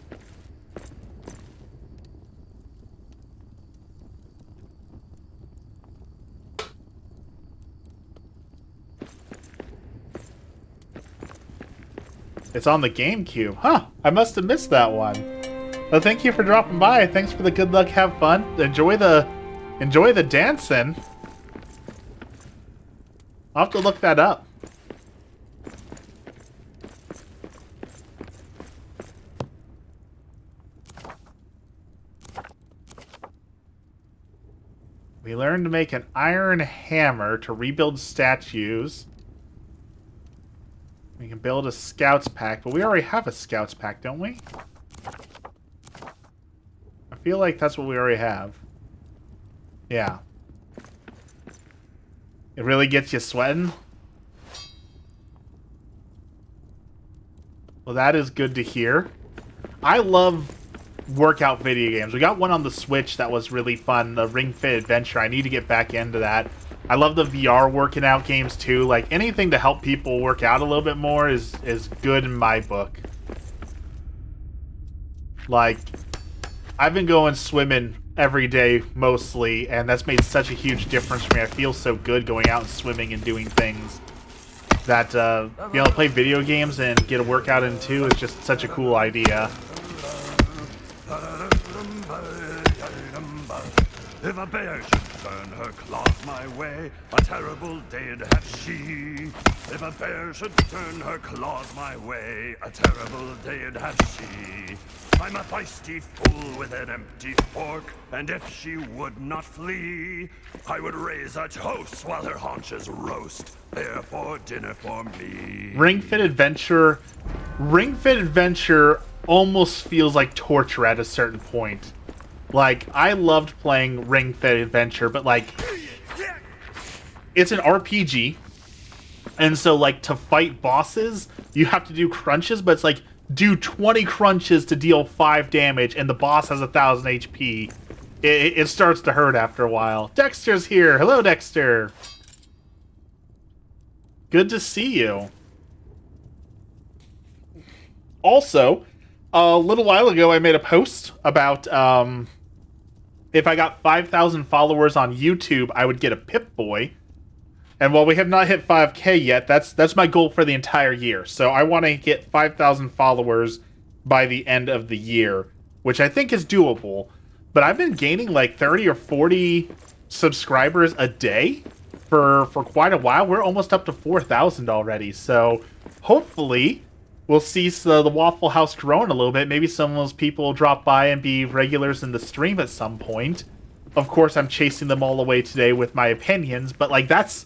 It's on the GameCube. Huh, I must have missed that one. Well, thank you for dropping by. Thanks for the good luck. Have fun. Enjoy the dancing. I'll have to look that up. We learned to make an iron hammer to rebuild statues. We can build a scouts pack, but we already have a scouts pack, don't we? I feel like that's what we already have. Yeah. It really gets you sweating? Well, that is good to hear. I love workout video games. We got one on the Switch that was really fun, the Ring Fit Adventure. I need to get back into that. I love the VR working out games too. Like anything to help people work out a little bit more is good in my book. Like I've been going swimming every day mostly, and that's made such a huge difference for me. I feel so good going out and swimming and doing things that being able to play video games and get a workout in too is just such a cool idea. If a bear should turn her claws my way, a terrible day'd have she. If a bear should turn her claws my way, a terrible day'd have she. I'm a feisty fool with an empty fork, and if she would not flee, I would raise a toast while her haunches roast. Therefore, dinner for me. Ring Fit Adventure almost feels like torture at a certain point. Like, I loved playing Ring Fit Adventure, but, like, it's an RPG, and so, like, to fight bosses, you have to do crunches, but it's like, do 20 crunches to deal 5 damage, and the boss has 1,000 HP. It starts to hurt after a while. Dexter's here! Hello, Dexter! Good to see you. Also, a little while ago, I made a post about, if I got 5,000 followers on YouTube, I would get a Pip-Boy. And while we have not hit 5K yet, that's my goal for the entire year. So I want to get 5,000 followers by the end of the year, which I think is doable. But I've been gaining like 30 or 40 subscribers a day for quite a while. We're almost up to 4,000 already. So hopefully we'll see the Waffle House growing a little bit. Maybe some of those people will drop by and be regulars in the stream at some point. Of course, I'm chasing them all away today with my opinions, but like that's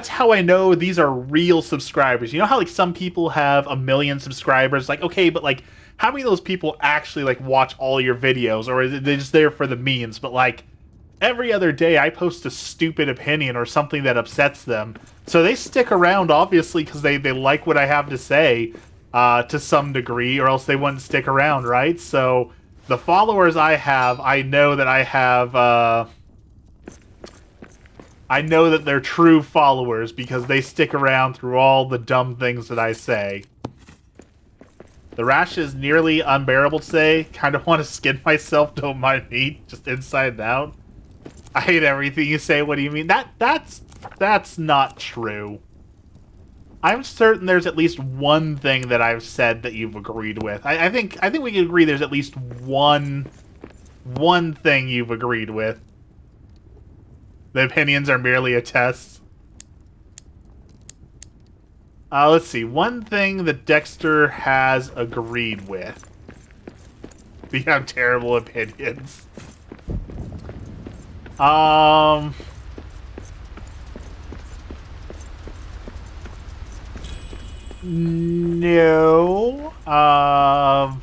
how I know these are real subscribers. You know how like some people have 1 million subscribers? Like, okay, but like how many of those people actually like watch all your videos, or is they just there for the memes? But like every other day I post a stupid opinion or something that upsets them. So they stick around obviously because they like what I have to say. To some degree, or else they wouldn't stick around, right? So the followers I have, I know that I have, I know that they're true followers because they stick around through all the dumb things that I say. The rash is nearly unbearable today. Kind of want to skin myself, don't mind me, just inside and out. I hate everything you say. What do you mean? That's not true. I'm certain there's at least one thing that I've said that you've agreed with. I think we can agree there's at least one thing you've agreed with. The opinions are merely a test. Let's see. One thing that Dexter has agreed with. We have terrible opinions. No. I'm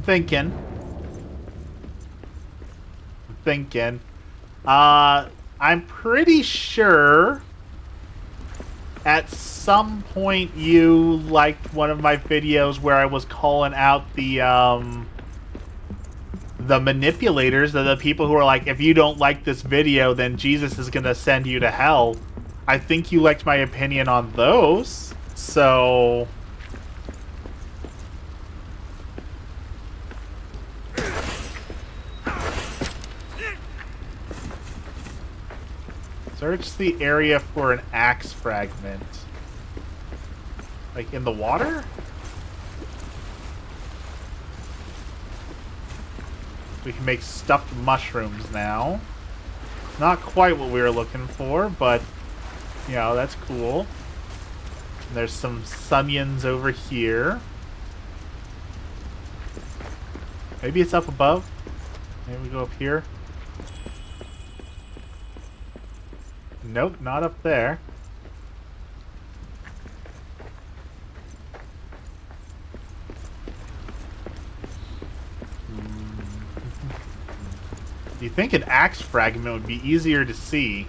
thinking. I'm pretty sure at some point you liked one of my videos where I was calling out the the manipulators, the people who are like, if you don't like this video, then Jesus is going to send you to hell. I think you liked my opinion on those. So... search the area for an axe fragment. Like in the water? We can make stuffed mushrooms now. Not quite what we were looking for, but, you know, that's cool. And there's some sunions over here. Maybe it's up above. Maybe we go up here. Nope, not up there. Do you think an axe fragment would be easier to see?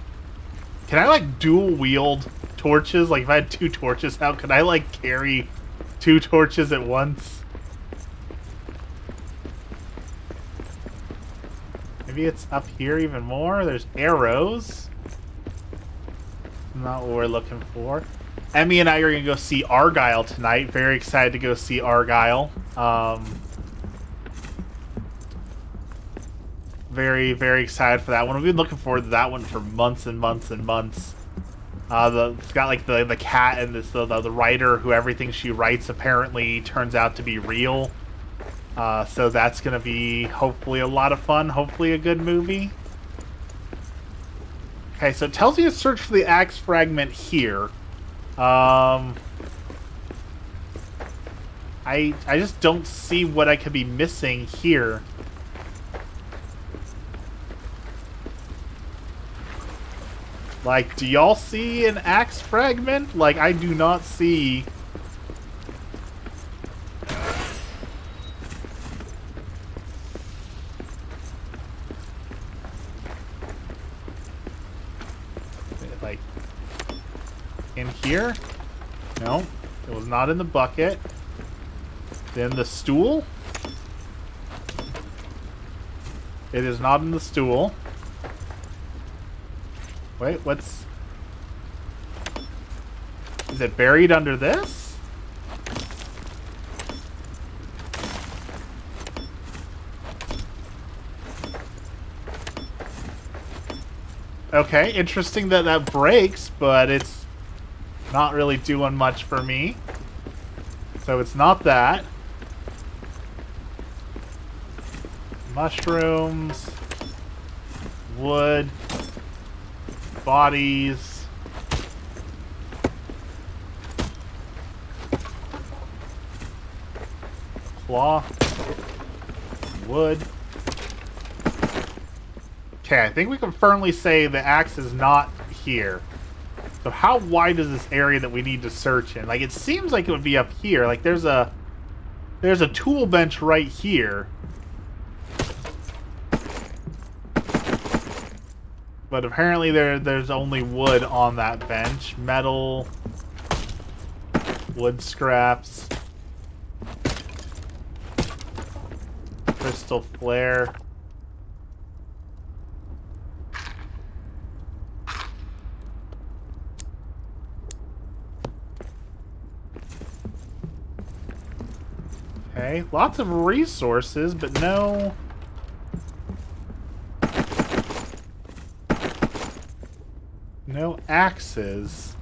Can I, like, dual wield torches? Like, if I had 2 torches out, could I, like, carry 2 torches at once? Maybe it's up here even more? There's arrows. Not what we're looking for. Emmy and I are going to go see Argyle tonight. Very excited to go see Argyle. Very, very excited for that one. We've been looking forward to that one for months and months and months. It's got like the cat and this the writer who everything she writes apparently turns out to be real. So that's going to be hopefully a lot of fun. Hopefully a good movie. Okay, so it tells you to search for the axe fragment here. I just don't see what I could be missing here. Like, do y'all see an axe fragment? Like, I do not see... like, in here? No, it was not in the bucket. Then the stool? It is not in the stool. Wait, what's... is it buried under this? Okay, interesting that that breaks, but it's not really doing much for me. So it's not that. Mushrooms. Wood. Bodies. Cloth. Wood. Okay, I think we can firmly say the axe is not here. So how wide is this area that we need to search in? Like, it seems like it would be up here. Like, there's a tool bench right here. But apparently there's only wood on that bench. Metal. Wood scraps. Crystal flare. Okay, lots of resources, but no... no axes.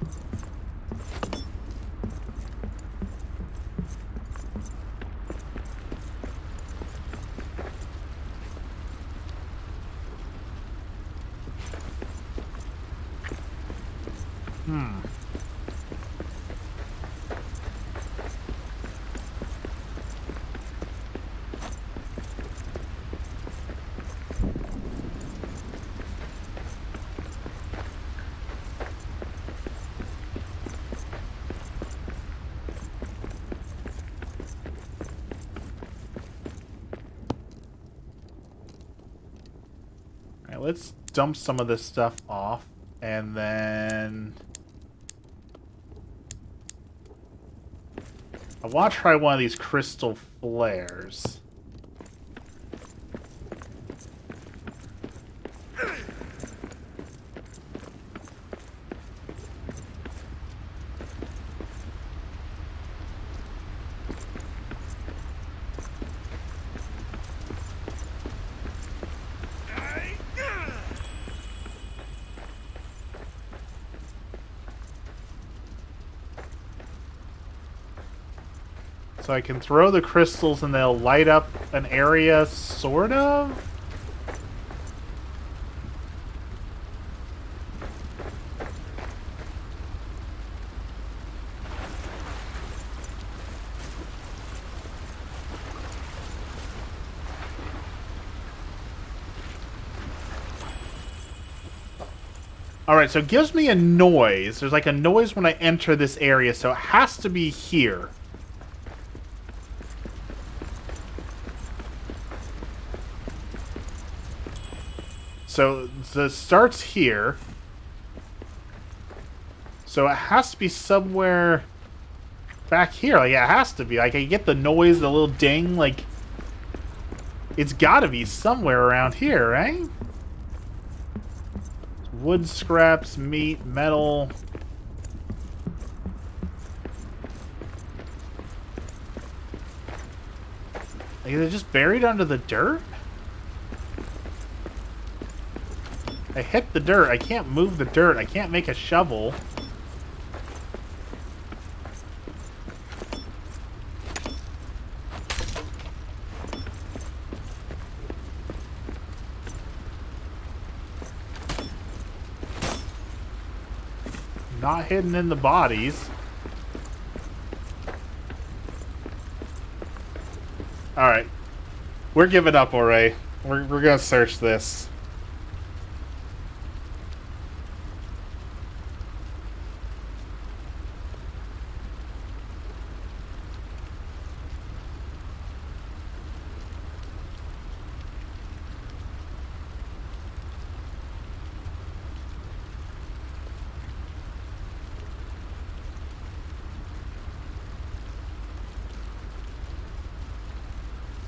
Let's dump some of this stuff off, and then I want to try one of these crystal flares. So I can throw the crystals and they'll light up an area, sort of? Alright, so it gives me a noise. There's like a noise when I enter this area, so it has to be here. So the starts here. So it has to be somewhere back here. Like, it has to be. Like, I get the noise, the little ding. Like, it's got to be somewhere around here, right? Wood scraps, meat, metal. Like, is it just buried under the dirt? I hit the dirt. I can't move the dirt. I can't make a shovel. Not hidden in the bodies. Alright. We're giving up, Ore. We're gonna search this.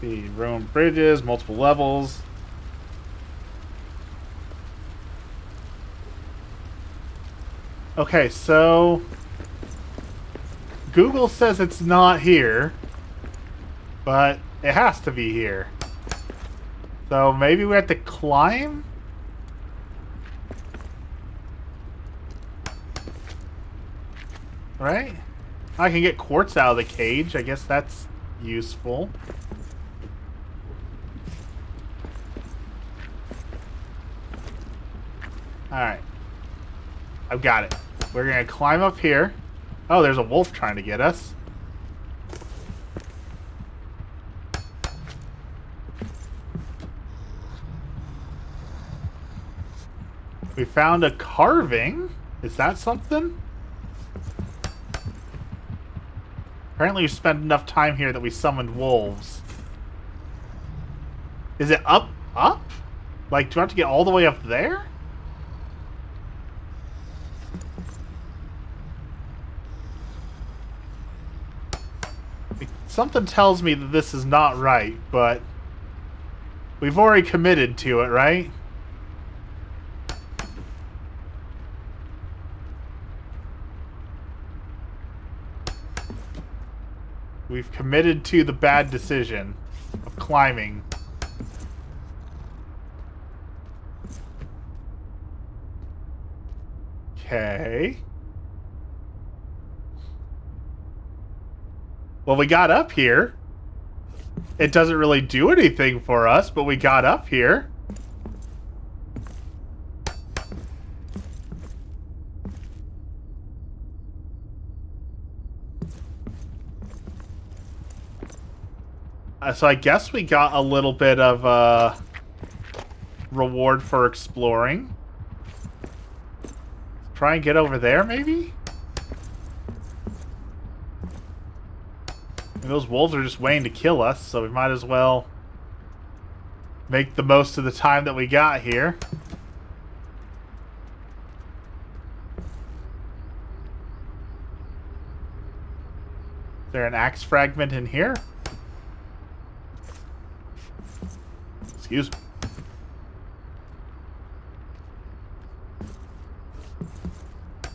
See, ruined bridges, multiple levels. Okay, so Google says it's not here, but it has to be here. So maybe we have to climb? Right? I can get quartz out of the cage. I guess that's useful. Alright. I've got it. We're gonna climb up here. Oh, there's a wolf trying to get us. We found a carving. Is that something? Apparently you spent enough time here that we summoned wolves. Is it up? Up? Like, do I have to get all the way up there? Something tells me that this is not right, but we've already committed to it, right? We've committed to the bad decision of climbing. Okay. Well, we got up here. It doesn't really do anything for us, but we got up here. So I guess we got a little bit of reward for exploring. Try and get over there, maybe? And those wolves are just waiting to kill us, so we might as well make the most of the time that we got here. Is there an axe fragment in here? Excuse me.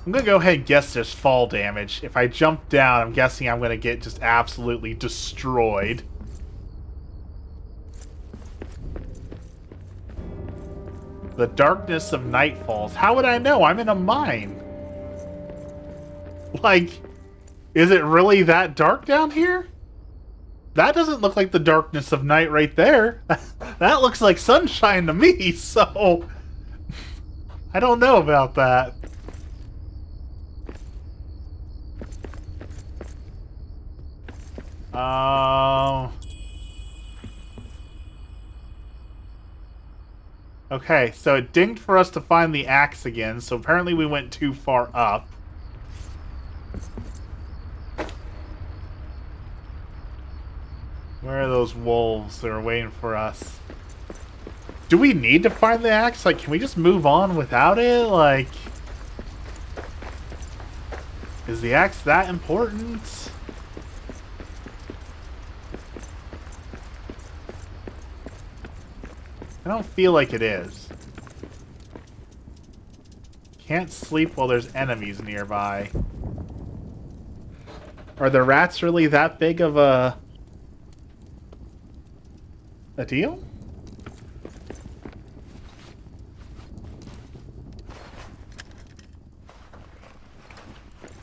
I'm gonna go ahead and guess there's fall damage. If I jump down, I'm guessing I'm gonna get just absolutely destroyed. The darkness of night falls. How would I know? I'm in a mine. Like, is it really that dark down here? That doesn't look like the darkness of night right there. That looks like sunshine to me, so... I don't know about that. Okay, so it dinged for us to find the axe again, so apparently we went too far up. Where are those wolves that are waiting for us? Do we need to find the axe? Like, can we just move on without it? Like... Is the axe that important? I don't feel like it is. Can't sleep while there's enemies nearby. Are the rats really that big of a deal?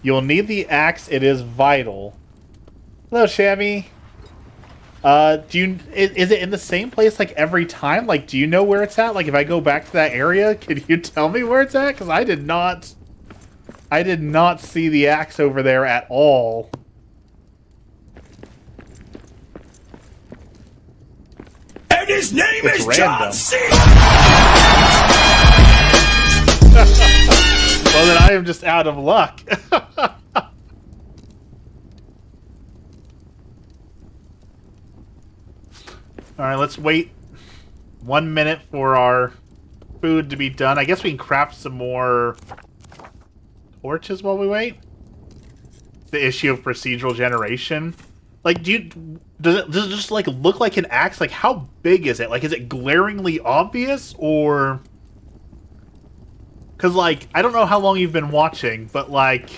You'll need the axe. It is vital. Hello, Shabby. Is it in the same place like every time? Like, do you know where it's at? Like, if I go back to that area, could you tell me where it's at? Because I did not see the axe over there at all. And his name It's is random. John C. Well, then I am just out of luck. Alright, let's wait 1 minute for our food to be done. I guess we can craft some more torches while we wait. The issue of procedural generation. Like, does it just, like, look like an axe? Like, how big is it? Like, is it glaringly obvious, or... Because, like, I don't know how long you've been watching, but, like,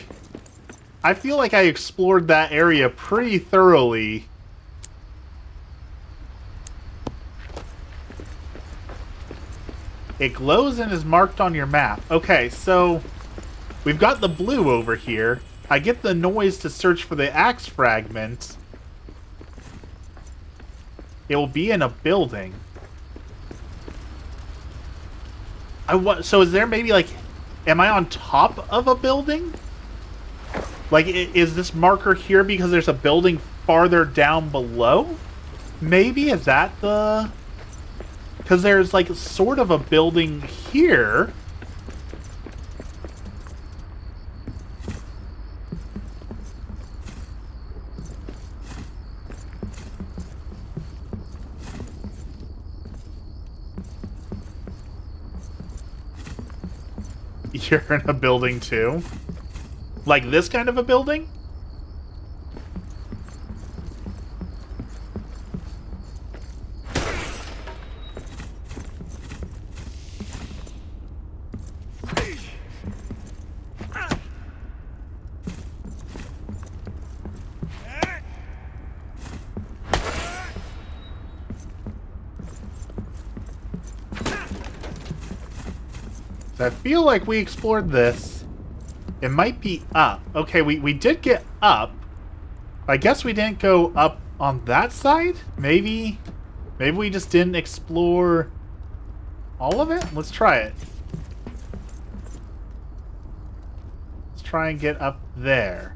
I feel like I explored that area pretty thoroughly. It glows and is marked on your map. Okay, so we've got the blue over here. I get the noise to search for the axe fragment. It will be in a building. So is there maybe, like, am I on top of a building? Like, is this marker here because there's a building farther down below? Maybe, is that the... Because there's, like, sort of a building here. You're in a building, too? Like this kind of a building? I feel like we explored this. It might be up. Okay, we did get up. I guess we didn't go up on that side? Maybe we just didn't explore all of it? Let's try it. Let's try and get up there.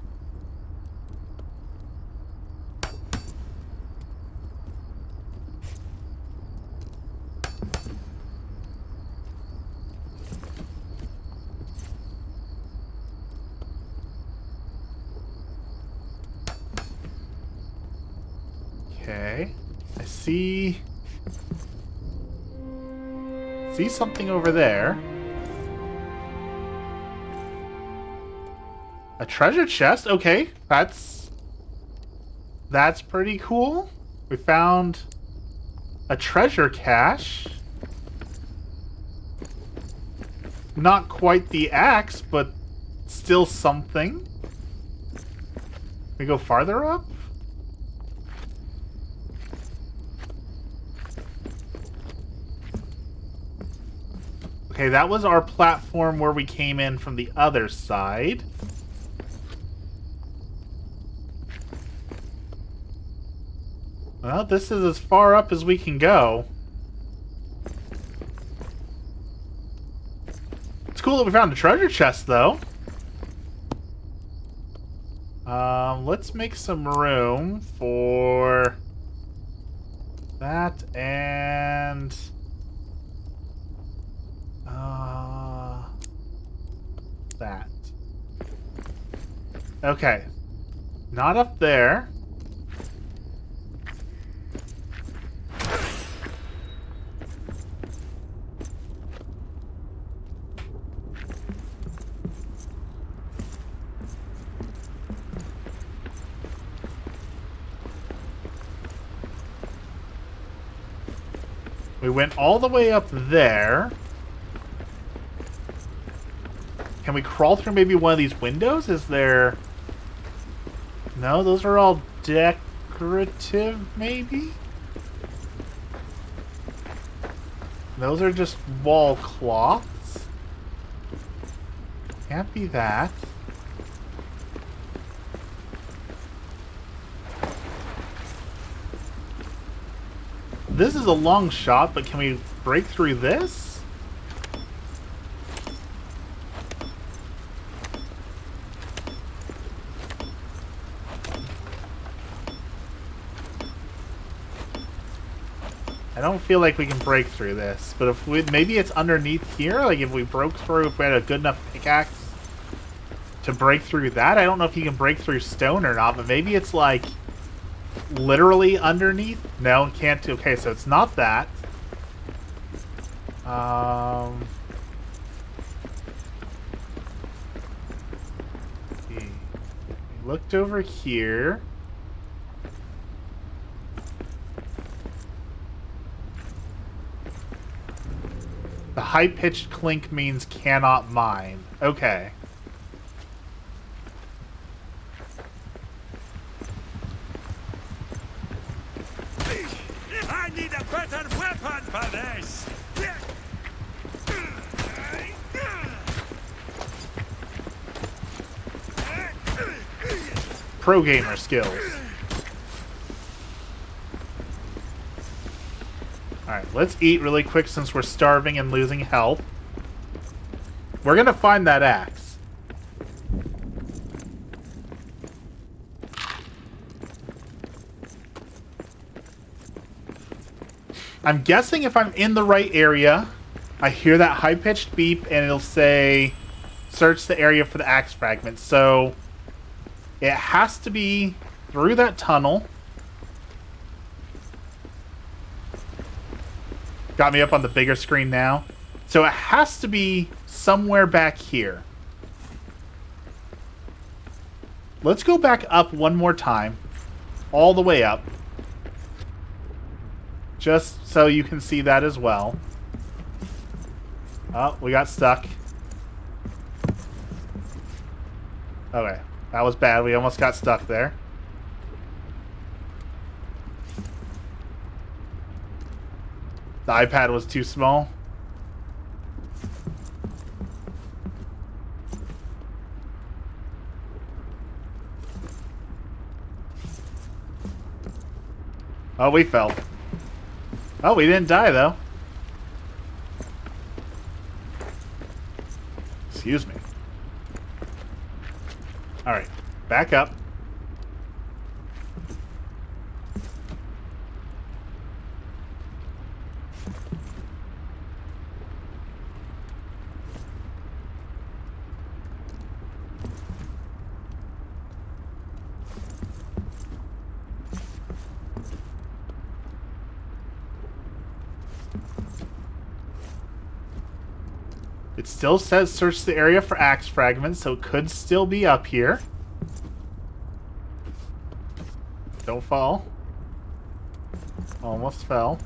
Okay, I see something over there. A treasure chest? Okay, that's pretty cool. We found a treasure cache. Not quite the axe, but still something. We go farther up? Okay, that was our platform where we came in from the other side. Well, this is as far up as we can go. It's cool that we found a treasure chest, though. Let's make some room for that and that. Okay. Not up there. We went all the way up there. Can we crawl through maybe one of these windows? Is there... No, those are all decorative, maybe? Those are just wall cloths. Can't be that. This is a long shot, but can we break through this? I don't feel like we can break through this, but if we, maybe it's underneath here, like if we broke through, if we had a good enough pickaxe to break through that. I don't know if you can break through stone or not, but maybe it's like literally underneath. No, can't. Okay, so it's not that. We looked over here. The high-pitched clink means cannot mine. Okay. I need a better weapon for this! Pro gamer skills. Alright, let's eat really quick since we're starving and losing health. We're gonna find that axe. I'm guessing if I'm in the right area, I hear that high-pitched beep and it'll say, search the area for the axe fragments. So, it has to be through that tunnel. Got me up on the bigger screen now. So it has to be somewhere back here. Let's go back up one more time. All the way up. Just so you can see that as well. Oh, we got stuck. Okay, that was bad. We almost got stuck there. The iPad was too small. Oh, we fell. Oh, we didn't die, though. Excuse me. Alright, back up. It still says search the area for axe fragments, so it could still be up here. Don't fall. Almost fell.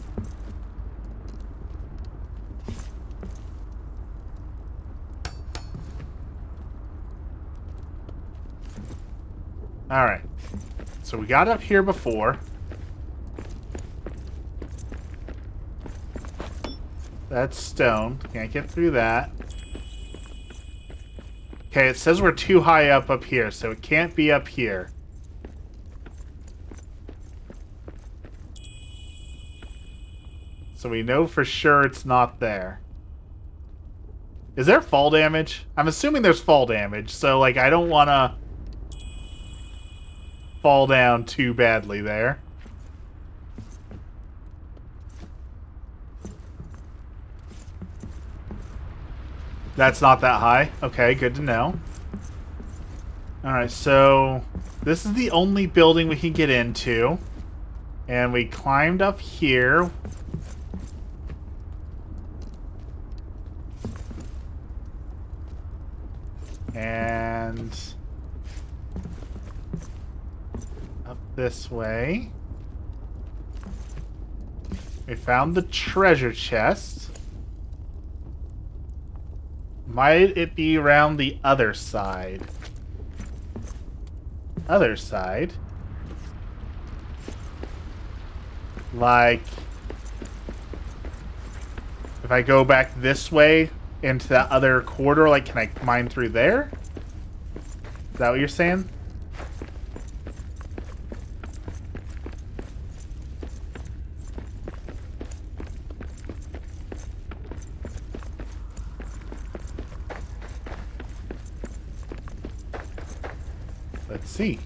Alright. So we got up here before. That's stone. Can't get through that. Okay, it says we're too high up here, so it can't be up here. So we know for sure it's not there. Is there fall damage? I'm assuming there's fall damage, so, like, I don't want to fall down too badly there. That's not that high. Okay, good to know. Alright, so this is the only building we can get into. And we climbed up here. And up this way. We found the treasure chest. Might it be around the other side? Other side? Like, if I go back this way into that other corridor, like, can I mine through there? Is that what you're saying? Let's see.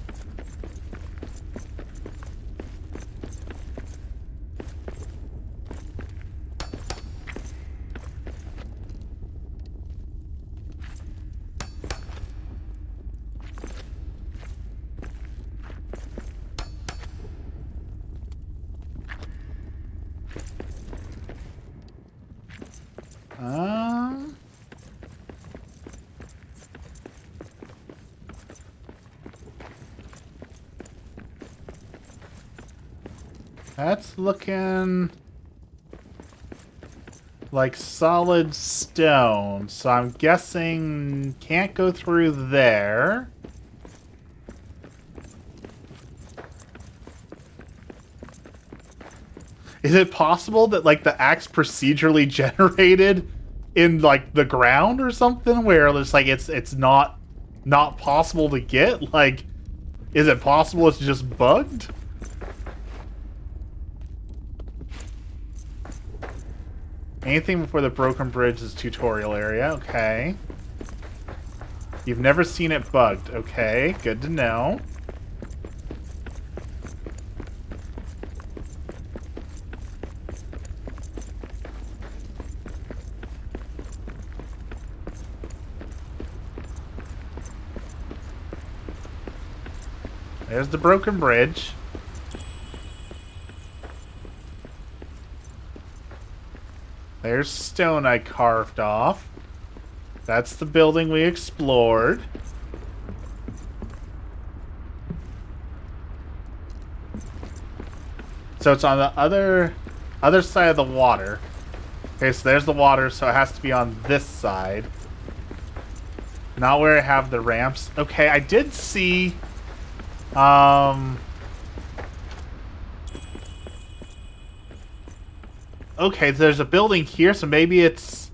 That's looking like solid stone, so I'm guessing can't go through there. Is it possible that, like, the axe procedurally generated in, like, the ground or something, where it's like it's not possible to get? Like, is it possible it's just bugged? Anything before the broken bridge is tutorial area. Okay. You've never seen it bugged. Okay, good to know. There's the broken bridge. There's stone I carved off. That's the building we explored. So it's on the other side of the water. Okay, so there's the water, so it has to be on this side. Not where I have the ramps. Okay, I did see... Okay, there's a building here, so maybe it's...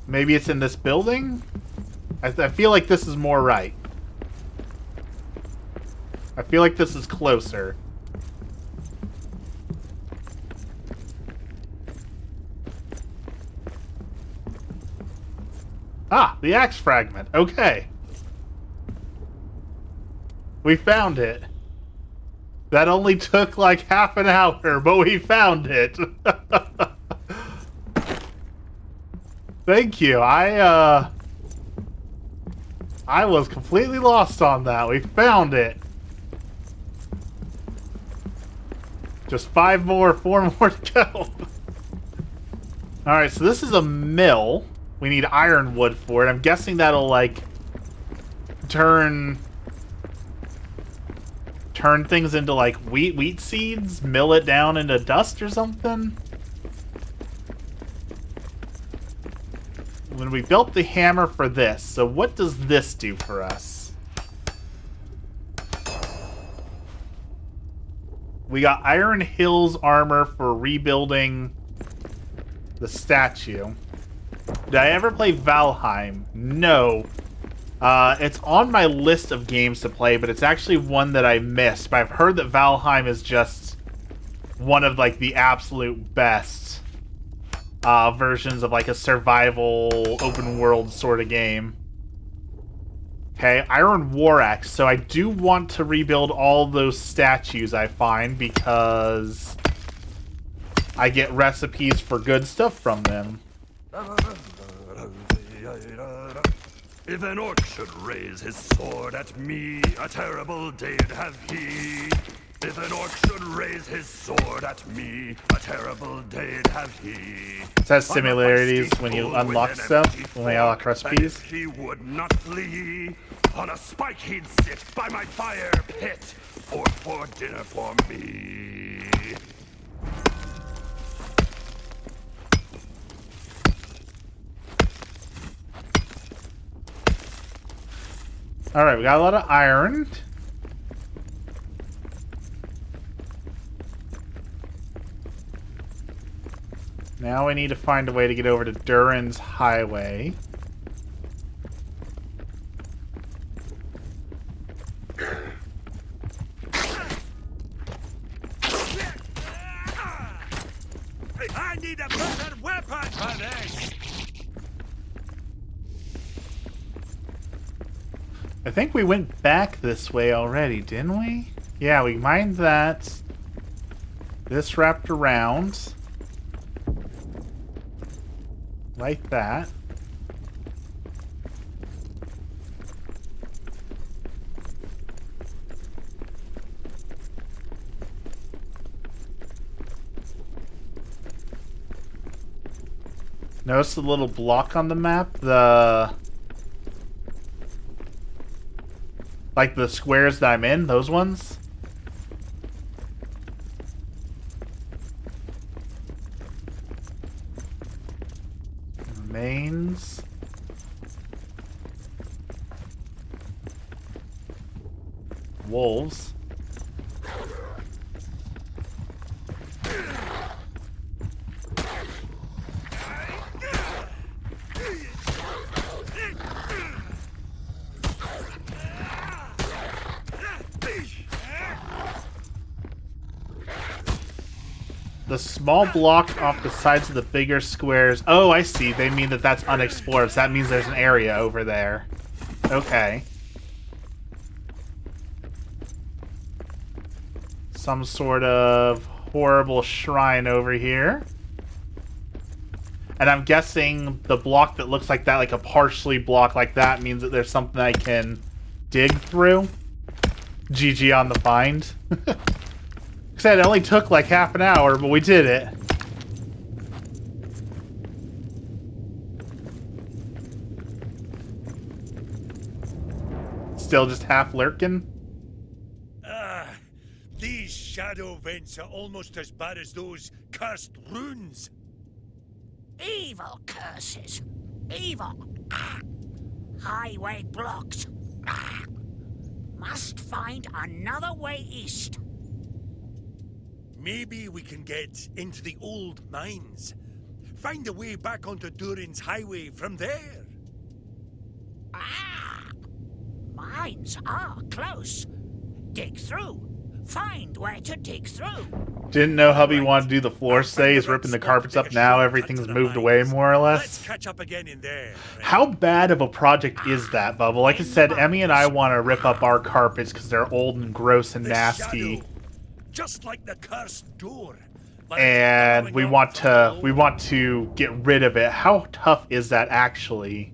Maybe it's in this building? I feel like this is more right. I feel like this is closer. Ah, the axe fragment. Okay. We found it. That only took like half an hour, but we found it. Thank you. I was completely lost on that. We found it. Just 4 more to go. Alright, so this is a mill. We need ironwood for it. I'm guessing that'll, like, turn things into, like, wheat seeds? Mill it down into dust or something? When we built the hammer for this, so what does this do for us? We got Iron Hills armor for rebuilding the statue. Did I ever play Valheim? No. It's on my list of games to play, but it's actually one that I missed. But I've heard that Valheim is just one of like the absolute best versions of like a survival open world sort of game. Okay, Iron War Axe. So I do want to rebuild all those statues I find because I get recipes for good stuff from them. If an orc should raise his sword at me, a terrible day'd have he. If an orc should raise his sword at me, a terrible day'd have he. It has similarities when you unlock stuff, when you unlock recipes. He would not flee. On a spike he'd sit by my fire pit, or for dinner for me. Alright, we got a lot of iron. Now we need to find a way to get over to Durin's Highway. I need a better weapon for this! I think we went back this way already, didn't we? Yeah, we mined that. This wrapped around. Like that. Notice the little block on the map? Like the squares that I'm in, those ones? Remains. Wolves. The small block off the sides of the bigger squares. Oh, I see. They mean that that's unexplored. So that means there's an area over there. Okay. Some sort of horrible shrine over here. And I'm guessing the block that looks like that, like a partially block like that, means that there's something I can dig through. GG on the find. Said it only took like half an hour, but we did it. Still just half lurking? These shadow vents are almost as bad as those cursed runes. Evil curses. Evil. Highway blocked. Must find another way east. Maybe we can get into the old mines. Find a way back onto Durin's Highway from there. Mines are close. Dig through. Find where to dig through. Didn't know hubby wanted to do the floor stay. He's ripping the carpets up now. Everything's moved away more or less. Let's catch up again in there. How bad of a project is that, Bubba? Like I said, Emmy and I want to rip up our carpets because they're old and gross and nasty. Just like the cursed door. And we want to get rid of it. How tough is that actually?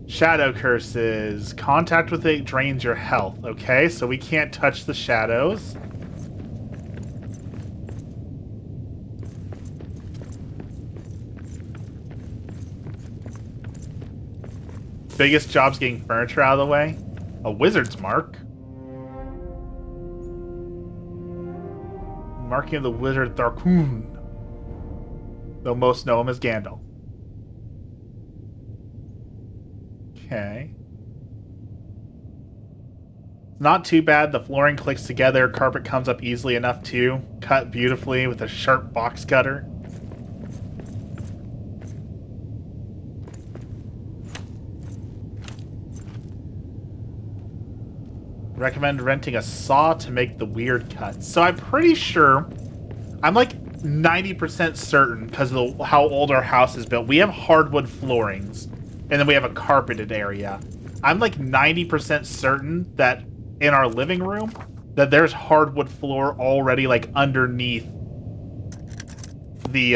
Shadow curses. Contact with it drains your health. Okay, so we can't touch the shadows. Biggest job's getting furniture out of the way. A wizard's mark. Marking of the wizard Tharkun. Though most know him as Gandalf. Okay. Not too bad. The flooring clicks together. Carpet comes up easily enough too. Cut beautifully with a sharp box cutter. Recommend renting a saw to make the weird cuts. So I'm pretty sure, I'm like 90% certain, because of how old our house is built, we have hardwood floorings, and then we have a carpeted area. I'm like 90% certain that in our living room, that there's hardwood floor already like underneath the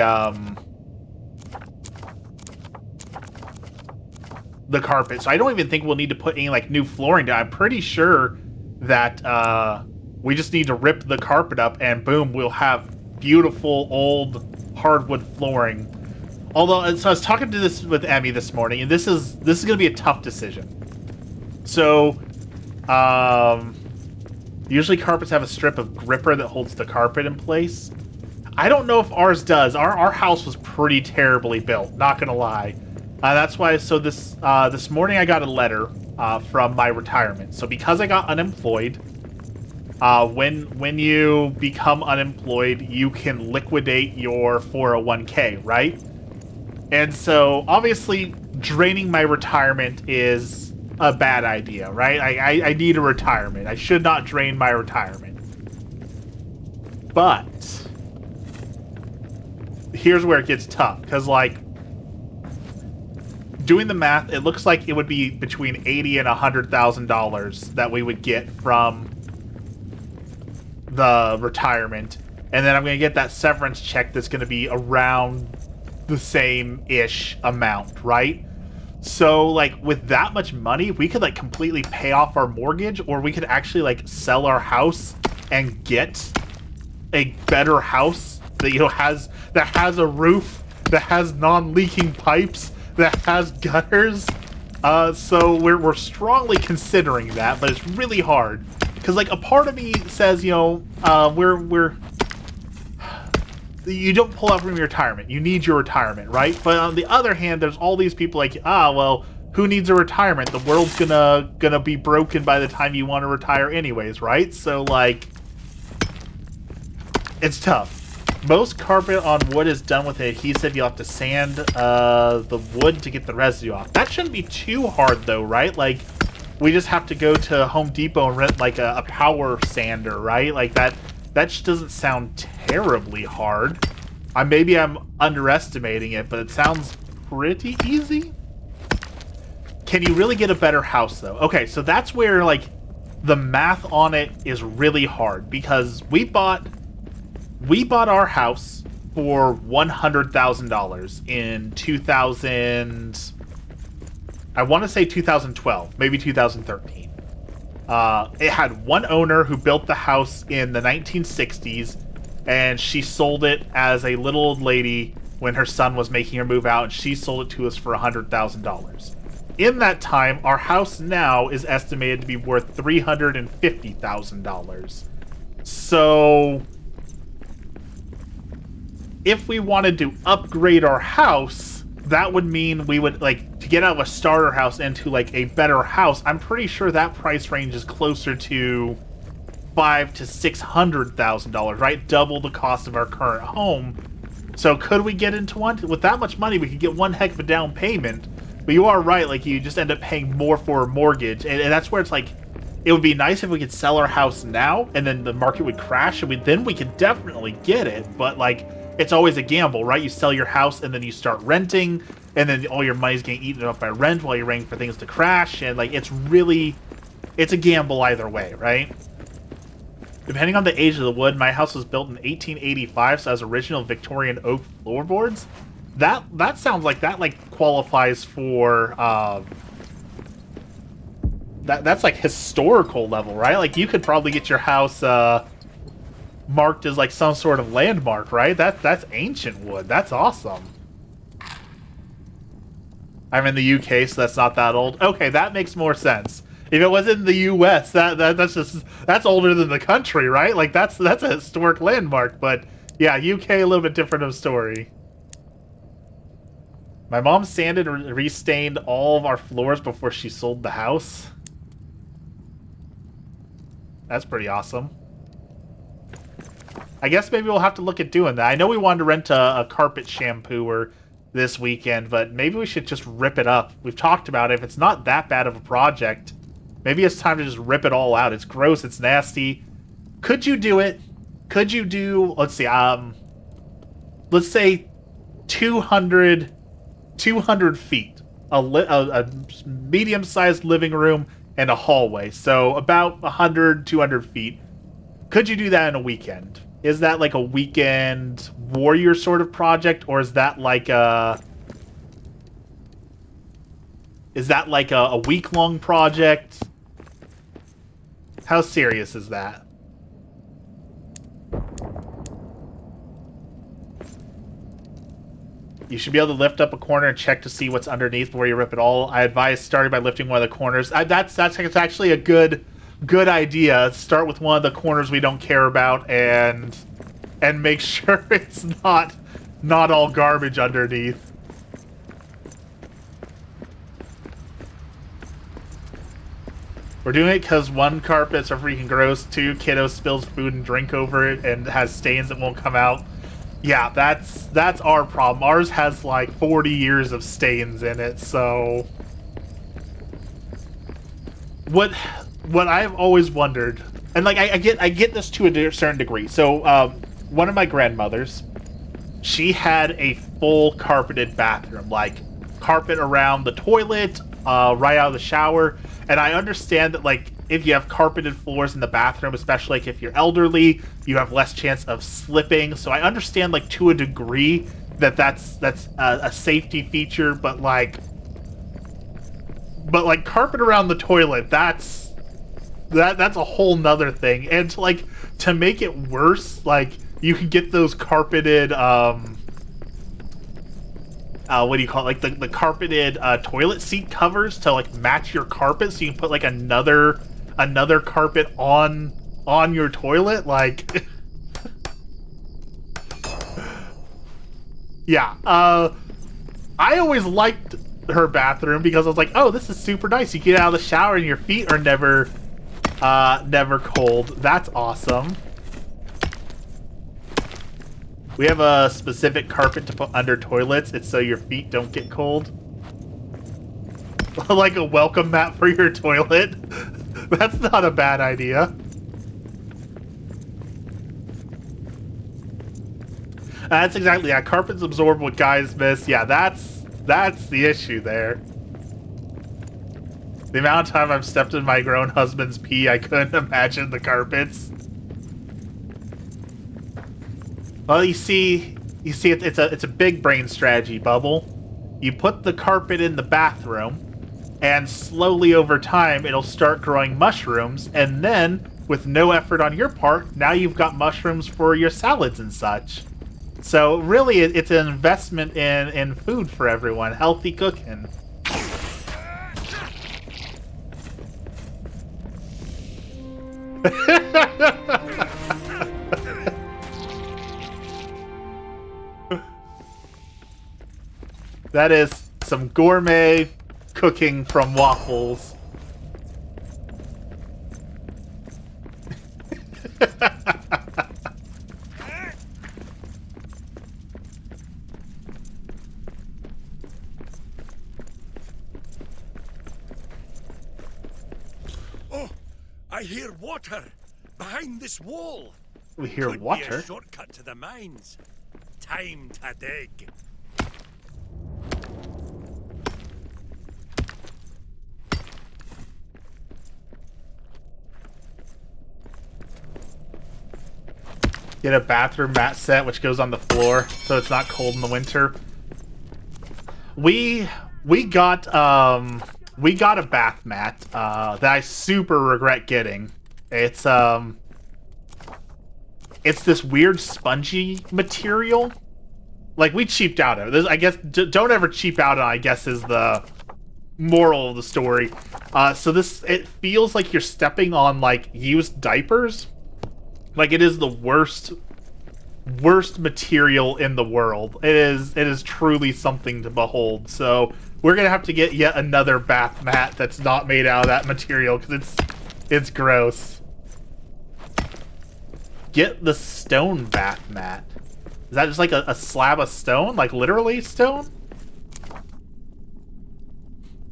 carpet. So I don't even think we'll need to put any like new flooring down. I'm pretty sure that we just need to rip the carpet up and boom, we'll have beautiful old hardwood flooring. Although, so I was talking to this with Emmy this morning, and this is going to be a tough decision. So, usually carpets have a strip of gripper that holds the carpet in place. I don't know if ours does. Our house was pretty terribly built, not gonna lie. That's why. So this morning I got a letter from my retirement. So because I got unemployed, when you become unemployed, you can liquidate your 401k, right? And so obviously draining my retirement is a bad idea, right? I need a retirement. I should not drain my retirement. But here's where it gets tough, because like doing the math, it looks like it would be between $80,000 and $100,000 that we would get from the retirement, and then I'm going to get that severance check that's going to be around the same-ish amount, right? So, like, with that much money, we could, like, completely pay off our mortgage, or we could actually, like, sell our house and get a better house that, you know, has a roof, that has non-leaking pipes, that has gutters. So we're strongly considering that, but it's really hard. Because, like, a part of me says, you know, you don't pull out from your retirement. You need your retirement, right? But on the other hand, there's all these people like, well, who needs a retirement? The world's gonna be broken by the time you want to retire anyways, right? So, like, it's tough. Most carpet on wood is done with adhesive. You'll have to sand the wood to get the residue off. That shouldn't be too hard, though, right? Like, we just have to go to Home Depot and rent, like, a power sander, right? Like, that just doesn't sound terribly hard. Maybe I'm underestimating it, but it sounds pretty easy. Can you really get a better house, though? Okay, so that's where, like, the math on it is really hard, because we bought our house for $100,000 in 2000. I want to say 2012, maybe 2013. It had one owner who built the house in the 1960s, and she sold it as a little old lady when her son was making her move out, and she sold it to us for $100,000. In that time, our house now is estimated to be worth $350,000. So if we wanted to upgrade our house, that would mean we would, like, to get out of a starter house into, like, a better house, I'm pretty sure that price range is closer to $500,000 to $600,000, right? Double the cost of our current home. So could we get into one? With that much money, we could get one heck of a down payment. But you are right, like, you just end up paying more for a mortgage. And that's where it's like, it would be nice if we could sell our house now, and then the market would crash, and then we could definitely get it. But, like, it's always a gamble, right? You sell your house, and then you start renting, and then all your money's getting eaten up by rent while you're waiting for things to crash, and, like, it's a gamble either way, right? Depending on the age of the wood, my house was built in 1885, so it has original Victorian oak floorboards. That sounds like that, like, qualifies for, that's, like, historical level, right? Like, you could probably get your house, marked as, like, some sort of landmark, right? That's ancient wood. That's awesome. I'm in the UK, so that's not that old. Okay, that makes more sense. If it was in the US, that's older than the country, right? Like, that's a historic landmark. But yeah, UK, a little bit different of a story. My mom sanded and restained all of our floors before she sold the house. That's pretty awesome. I guess maybe we'll have to look at doing that. I know we wanted to rent a carpet shampooer this weekend, but maybe we should just rip it up. We've talked about it. If it's not that bad of a project, Maybe it's time to just rip it all out. It's gross. It's nasty. Could you do it? Could you do, let's see, let's say 200 feet. A medium-sized living room and a hallway. So about 100, 200 feet. Could you do that in a weekend? Is that like a weekend warrior sort of project, or is that like a week-long project? How serious is that? You should be able to lift up a corner and check to see what's underneath before you rip it all. I advise starting by lifting one of the corners. That's actually a good idea. Start with one of the corners we don't care about and make sure it's not all garbage underneath. We're doing it because one, carpets are freaking gross. Two, kiddo spills food and drink over it and has stains that won't come out. Yeah, that's our problem. Ours has like 40 years of stains in it, so what I've always wondered, and like I get this to a certain degree. So one of my grandmothers, she had a full carpeted bathroom, like carpet around the toilet, right out of the shower. And I understand that, like, if you have carpeted floors in the bathroom, especially like if you're elderly, you have less chance of slipping. So I understand, like, to a degree that's a safety feature, but like carpet around the toilet, that's a whole nother thing. And to make it worse, like, you can get those carpeted what do you call it? Like the carpeted toilet seat covers to like match your carpet, so you can put like another carpet on your toilet. Like, yeah. I always liked her bathroom because I was like, oh, this is super nice. You get out of the shower and your feet are never cold. That's awesome. We have a specific carpet to put under toilets. It's so your feet don't get cold. Like a welcome mat for your toilet. That's not a bad idea. That's exactly, yeah, carpets absorb what guys miss. Yeah, that's the issue there. The amount of time I've stepped in my grown husband's pee, I couldn't imagine the carpets. Well, you see, it's a big brain strategy, Bubble. You put the carpet in the bathroom, and slowly over time, it'll start growing mushrooms, and then, with no effort on your part, now you've got mushrooms for your salads and such. So really, it's an investment in food for everyone, healthy cooking. That is some gourmet cooking from Waffles. Oh, I hear water behind this wall. We hear Could water? Be a shortcut to the mines. Time to dig. Get a bathroom mat set which goes on the floor so it's not cold in the winter. We got a bath mat that I super regret getting. It's this weird spongy material. Like, we cheaped out on it. I guess don't ever cheap out on it, I guess, is the moral of the story. So it feels like you're stepping on like used diapers. Like, it is the worst material in the world. It is truly something to behold. So we're gonna have to get yet another bath mat that's not made out of that material because it's gross. Get the stone bath mat. Is that just like a slab of stone? Like literally stone?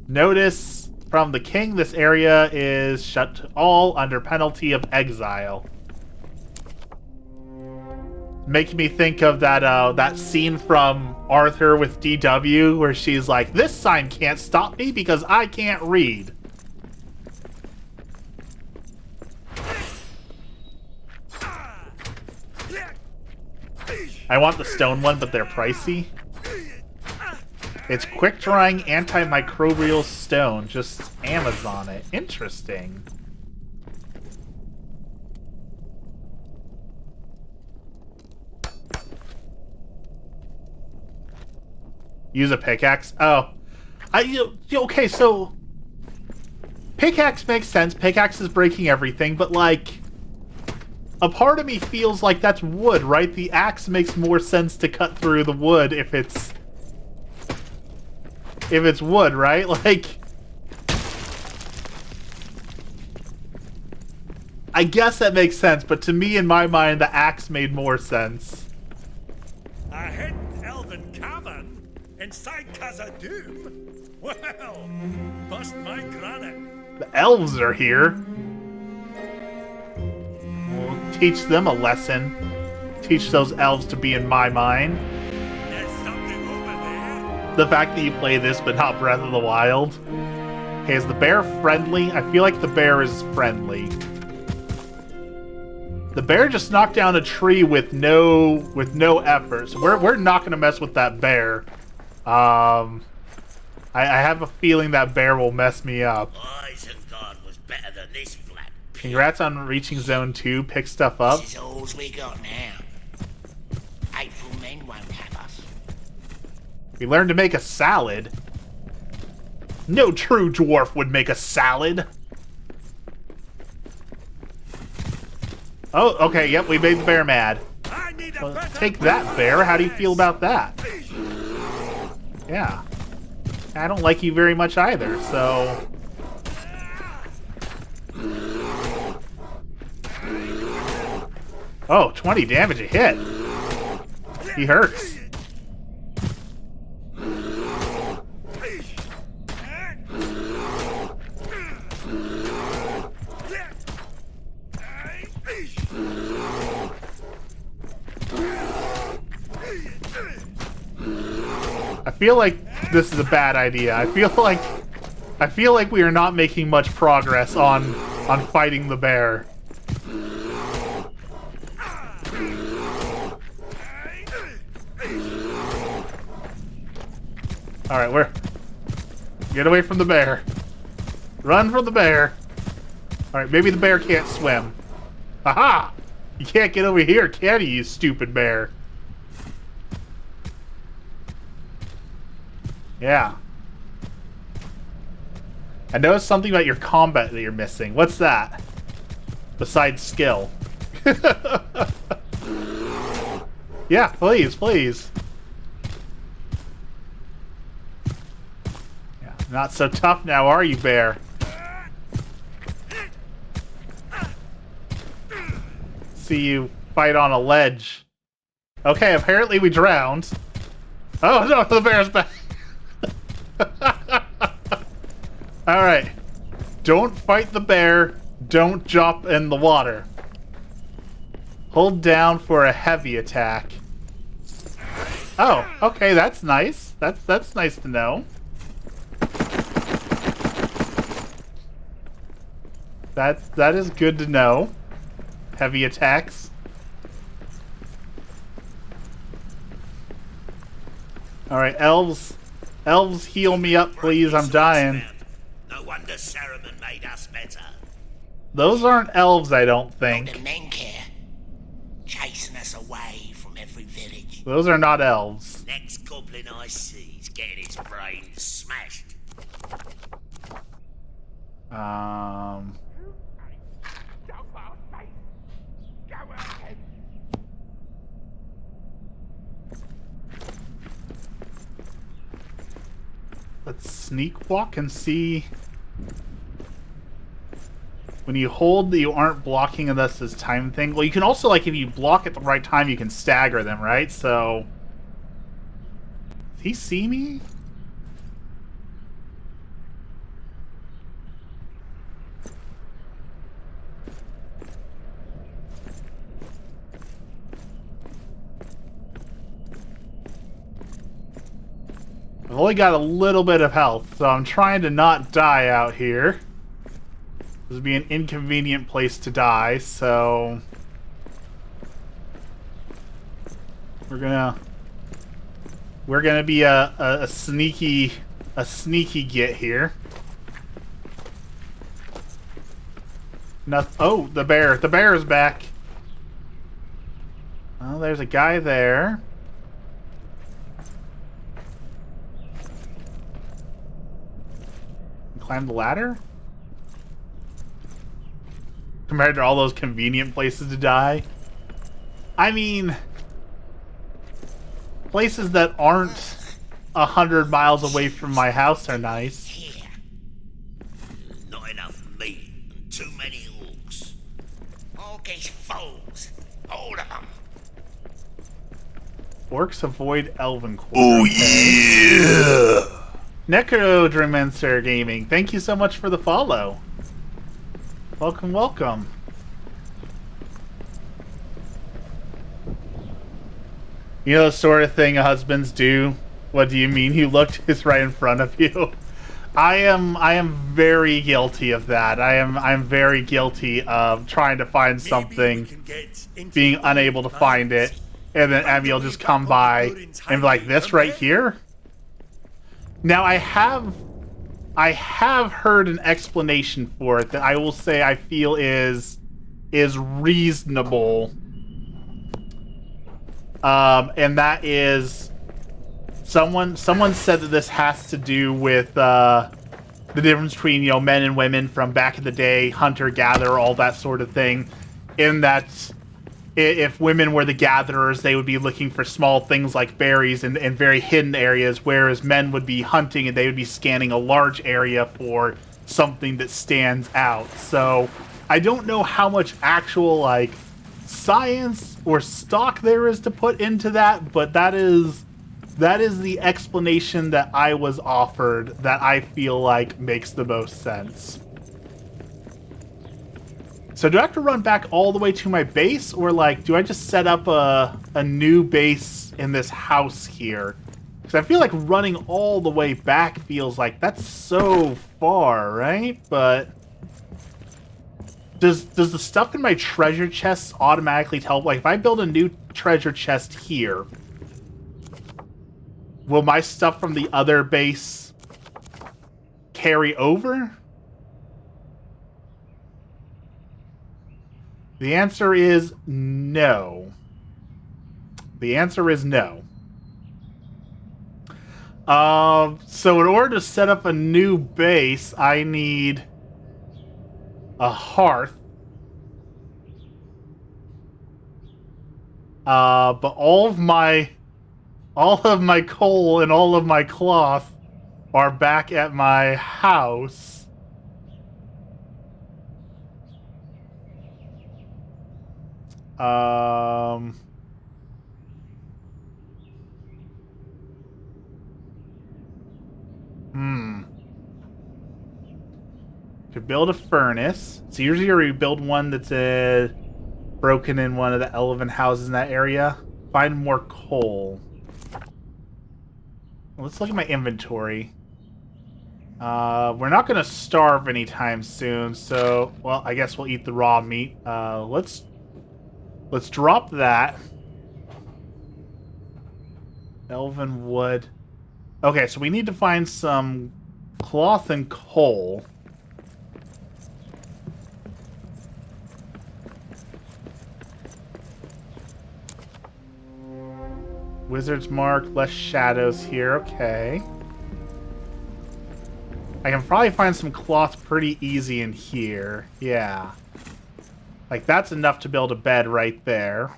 Notice from the king, this area is shut to all under penalty of exile. Making me think of that scene from Arthur with DW where she's like, "This sign can't stop me because I can't read." I want the stone one, but they're pricey. It's quick drying antimicrobial stone. Just Amazon it. Interesting. Use a pickaxe. Oh, okay. So pickaxe makes sense. Pickaxe is breaking everything, but like, a part of me feels like that's wood, right? The axe makes more sense to cut through the wood if it's wood, right? Like, I guess that makes sense, but to me, in my mind, the axe made more sense. A hidden elven cavern inside Khazad-dûm? Well, bust my granite. The elves are here. We'll teach them a lesson. Teach those elves to be in my mind. There's something over there. The fact that you play this but not Breath of the Wild. Okay, is the bear friendly? I feel like the bear is friendly. The bear just knocked down a tree with no effort. So we're not gonna mess with that bear. I have a feeling that bear will mess me up. Isengard was better than this black pig. Congrats on reaching Zone 2. Pick stuff up. This is all we got now. Hateful men won't have us. We learned to make a salad. No true dwarf would make a salad. Oh, okay, yep, we made the bear mad. I need a Well, better take that, bear. How do you feel about that? place. Yeah. I don't like you very much either, so... Oh, 20 damage a hit. He hurts. I feel like this is a bad idea. I feel like we are not making much progress on fighting the bear. All right, get away from the bear. Run from the bear. All right, maybe the bear can't swim. Aha! You can't get over here, can you stupid bear? Yeah. I noticed something about your combat that you're missing. What's that? Besides skill. Yeah, please, please. Yeah, not so tough now, are you, bear? See you fight on a ledge. Okay, apparently we drowned. Oh no, the bear's back. Alright. Don't fight the bear. Don't jump in the water. Hold down for a heavy attack. Oh, okay, that's nice. That's nice to know. That is good to know. Heavy attacks. Alright, elves. Elves, heal me up, please. I'm dying. No wonder Saruman made us better. Those aren't elves, I don't think. The men care. Chasing us away from every village. Those are not elves. Next goblin I see is getting his brains smashed. Let's sneak walk and see. When you hold that you aren't blocking us this time thing. Well, you can also, like, if you block at the right time, you can stagger them, right? So... Does he see me? I've only got a little bit of health, so I'm trying to not die out here. This would be an inconvenient place to die, so... We're gonna be a sneaky get here. Oh, the bear. The bear is back. Oh, there's a guy there. Climb the ladder? Compared to all those convenient places to die? I mean, places that aren't 100 miles away from my house are nice. Here. Not enough meat and too many orcs. Orcish foes. All of them. Orcs avoid elven quarter. Oh, yeah! Necrodremencer Gaming, thank you so much for the follow. Welcome, welcome. You know the sort of thing husbands do? What do you mean? You looked is right in front of you. I am very guilty of that. I'm very guilty of trying to find something, being unable to find it, and then Abby will just come by and be like, this right here? Now I have heard an explanation for it that I will say I feel is reasonable. And that is someone said that this has to do with the difference between, you know, men and women from back in the day, hunter gatherer, all that sort of thing, in that if women were the gatherers, they would be looking for small things like berries in very hidden areas, whereas men would be hunting and they would be scanning a large area for something that stands out. So I don't know how much actual, like, science or stock there is to put into that, but that is the explanation that I was offered that I feel like makes the most sense. So do I have to run back all the way to my base, or like, do I just set up a new base in this house here? Because I feel like running all the way back feels like that's so far, right? But does the stuff in my treasure chests automatically tell, like, if I build a new treasure chest here, will my stuff from the other base carry over? The answer is no. The answer is no. So in order to set up a new base, I need a hearth. But all of my coal and all of my cloth are back at my house. Could build a furnace. So usually we build one that's broken in one of the elven houses in that area. Find more coal. Let's look at my inventory. We're not going to starve anytime soon, so, well, I guess we'll eat the raw meat. Let's drop that. Elven wood. Okay, so we need to find some cloth and coal. Wizard's Mark, less shadows here, okay. I can probably find some cloth pretty easy in here, yeah. Like, that's enough to build a bed right there.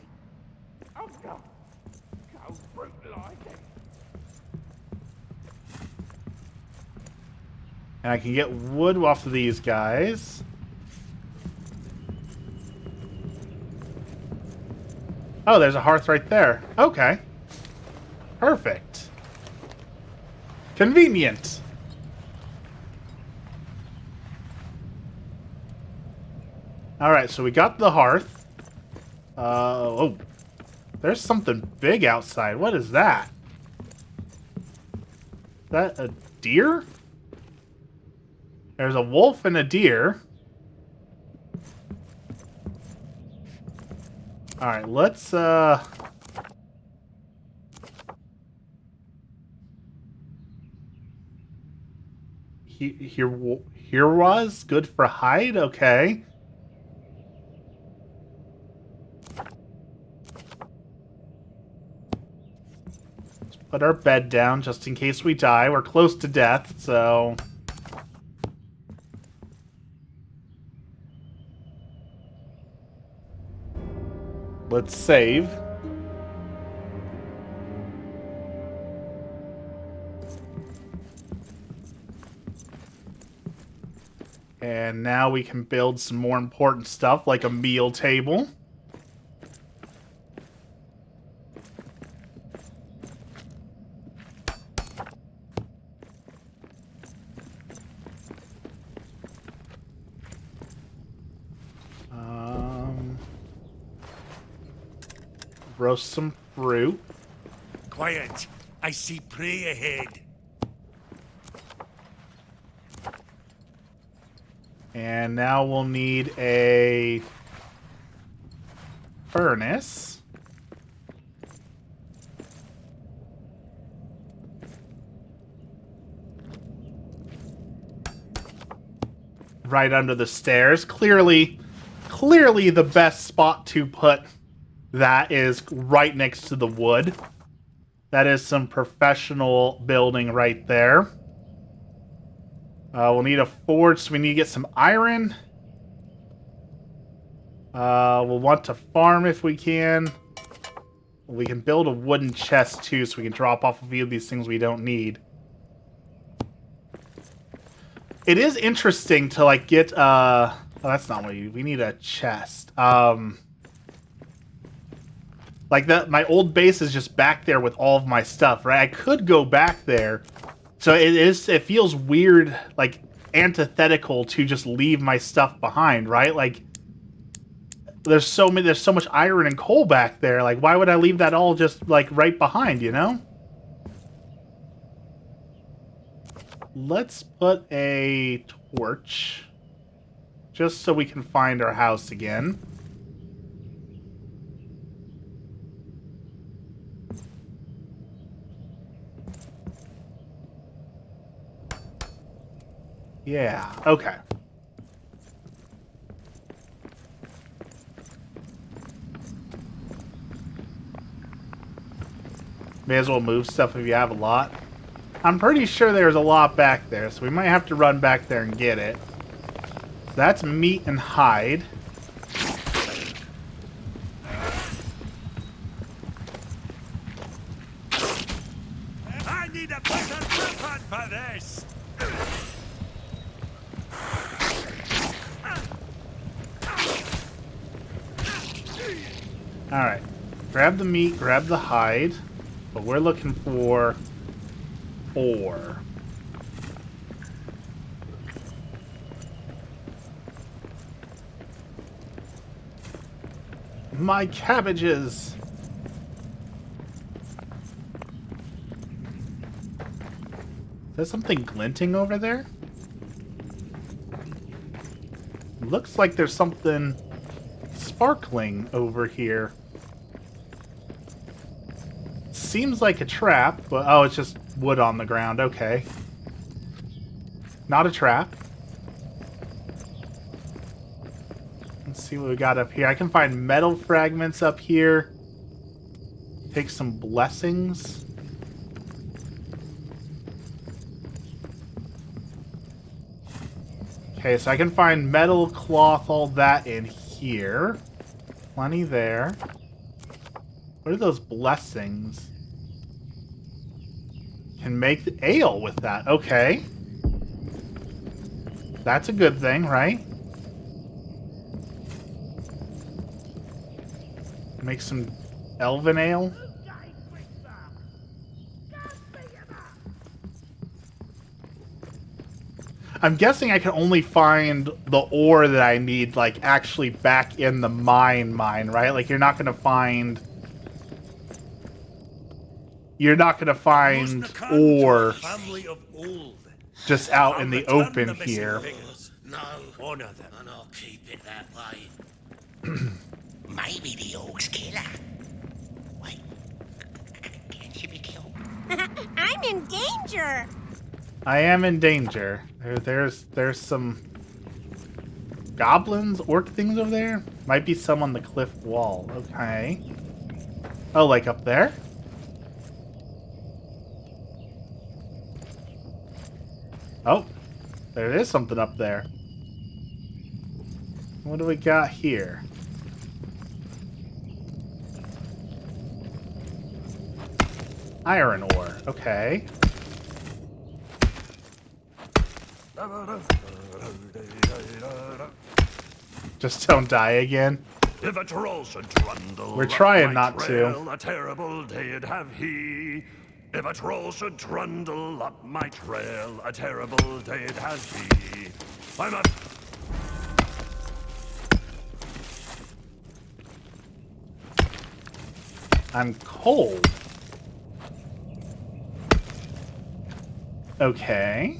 And I can get wood off of these guys. Oh, there's a hearth right there. Okay. Perfect. Convenient. Alright, so we got the hearth. Oh. There's something big outside. What is that? that a deer? There's a wolf and a deer. Alright, let's, Here was good for hide? Okay. Let's put our bed down just in case we die. We're close to death, so... Let's save. And now we can build some more important stuff, like a meal table. Roast some fruit. Quiet. I see prey ahead. And now we'll need a furnace. Right under the stairs. Clearly the best spot to put that is right next to the wood. That is some professional building right there. We'll need a forge, so we need to get some iron. We'll want to farm if we can. We can build a wooden chest too, so we can drop off a few of these things we don't need. It is interesting to like get oh, that's not what we need a chest. Like that, my old base is just back there with all of my stuff, right? I could go back there. So it feels weird, like antithetical to just leave my stuff behind, right? Like there's so much iron and coal back there. Like why would I leave that all just like right behind, you know? Let's put a torch just so we can find our house again. Yeah, okay. May as well move stuff if you have a lot. I'm pretty sure there's a lot back there, so we might have to run back there and get it. So that's meat and hide. I need a better weapon for this! Alright. Grab the meat, grab the hide. But we're looking for ore. My cabbages! Is there something glinting over there? Looks like there's something sparkling over here. Seems like a trap, but oh, it's just wood on the ground. Okay. Not a trap. Let's see what we got up here. I can find metal fragments up here. Take some blessings. Okay, so I can find metal, cloth, all that in here. Plenty there. What are those blessings? Can make the ale with that. Okay. That's a good thing, right? Make some elven ale. I'm guessing I can only find the ore that I need, like, actually back in the mine, right? Like, you're not going to find... you're not gonna find Most can to ore a family of old. just out I'll in the return open the missing here. figures. No, Honor them. and I'll keep it that way. Maybe the orc's killer. Wait, can she be killed? I'm in danger. I am in danger. There's some goblins, orc things over there. Might be some on the cliff wall. Okay. Oh, like up there? Oh, there is something up there. What do we got here? Iron ore. Okay. Just don't die again. If a troll should trundle We're up trying my not to. trail, a terrible day'd have he. If a troll should trundle up my trail, a terrible day'd have he. I'm a... I'm cold. Okay.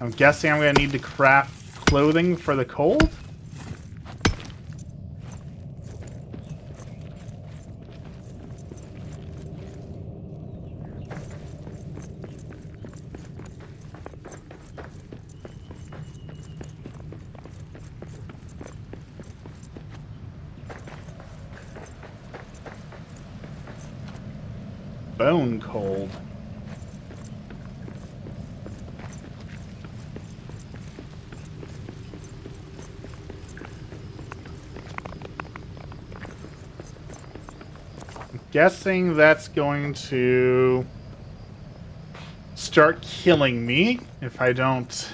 I'm guessing I'm gonna need to craft clothing for the cold? Bone cold. I'm guessing that's going to start killing me if I don't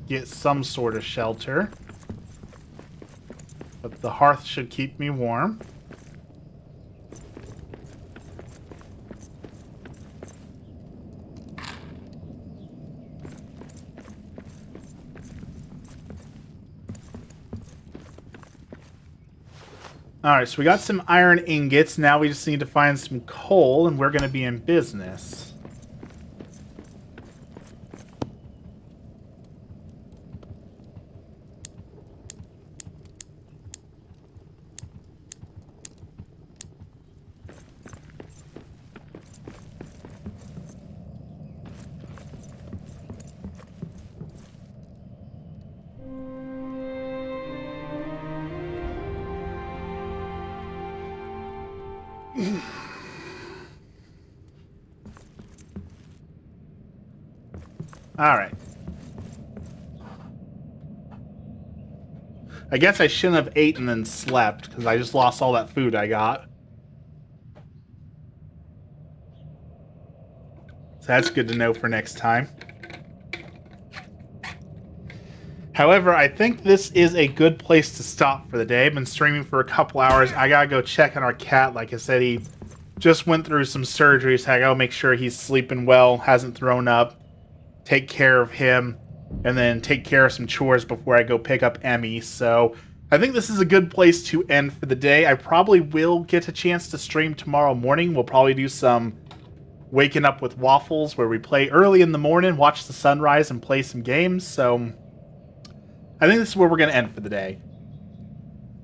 get some sort of shelter. But the hearth should keep me warm. Alright, so we got some iron ingots. Now we just need to find some coal, and we're going to be in business. Alright. I guess I shouldn't have ate and then slept, because I just lost all that food I got. So that's good to know for next time. However, I think this is a good place to stop for the day. I've been streaming for a couple hours. I gotta go check on our cat. Like I said, he just went through some surgery, so I gotta make sure he's sleeping well, hasn't thrown up. Take care of him, and then take care of some chores before I go pick up Emmy. So I think this is a good place to end for the day. I probably will get a chance to stream tomorrow morning. We'll probably do some waking up with waffles where we play early in the morning, watch the sunrise, and play some games. So I think this is where we're going to end for the day.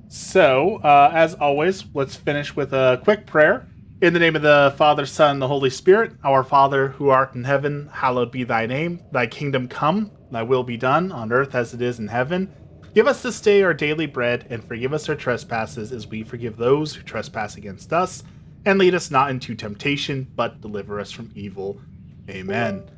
So, as always, let's finish with a quick prayer. In the name of the Father, Son, and the Holy Spirit, our Father, who art in heaven, hallowed be thy name. Thy kingdom come, thy will be done, on earth as it is in heaven. Give us this day our daily bread, and forgive us our trespasses, as we forgive those who trespass against us. And lead us not into temptation, but deliver us from evil. Amen.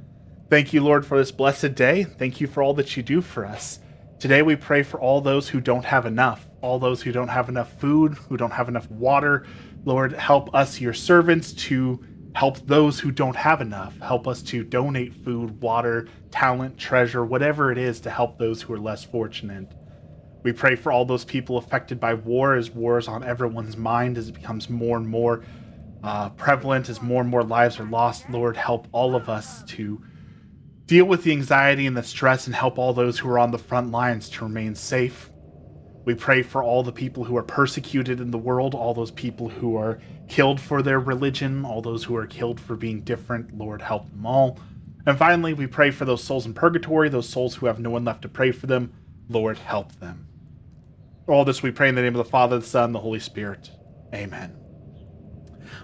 Thank you, Lord, for this blessed day. Thank you for all that you do for us. Today we pray for all those who don't have enough, all those who don't have enough food, who don't have enough water. Lord, help us, your servants, to help those who don't have enough. Help us to donate food, water, talent, treasure, whatever it is to help those who are less fortunate. We pray for all those people affected by war, as war is on everyone's mind, as it becomes more and more prevalent, as more and more lives are lost. Lord, help all of us to deal with the anxiety and the stress, and help all those who are on the front lines to remain safe. We pray for all the people who are persecuted in the world, all those people who are killed for their religion, all those who are killed for being different. Lord, help them all. And finally, we pray for those souls in purgatory, those souls who have no one left to pray for them. Lord, help them. All this we pray in the name of the Father, the Son, the Holy Spirit. Amen.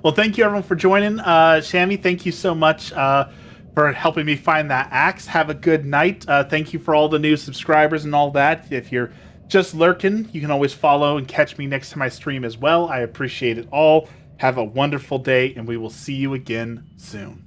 Well, thank you everyone for joining. Shammy, thank you so much for helping me find that axe. Have a good night. Thank you for all the new subscribers and all that. If you're just lurking, you can always follow and catch me next time I stream as well. I appreciate it all. Have a wonderful day, and we will see you again soon.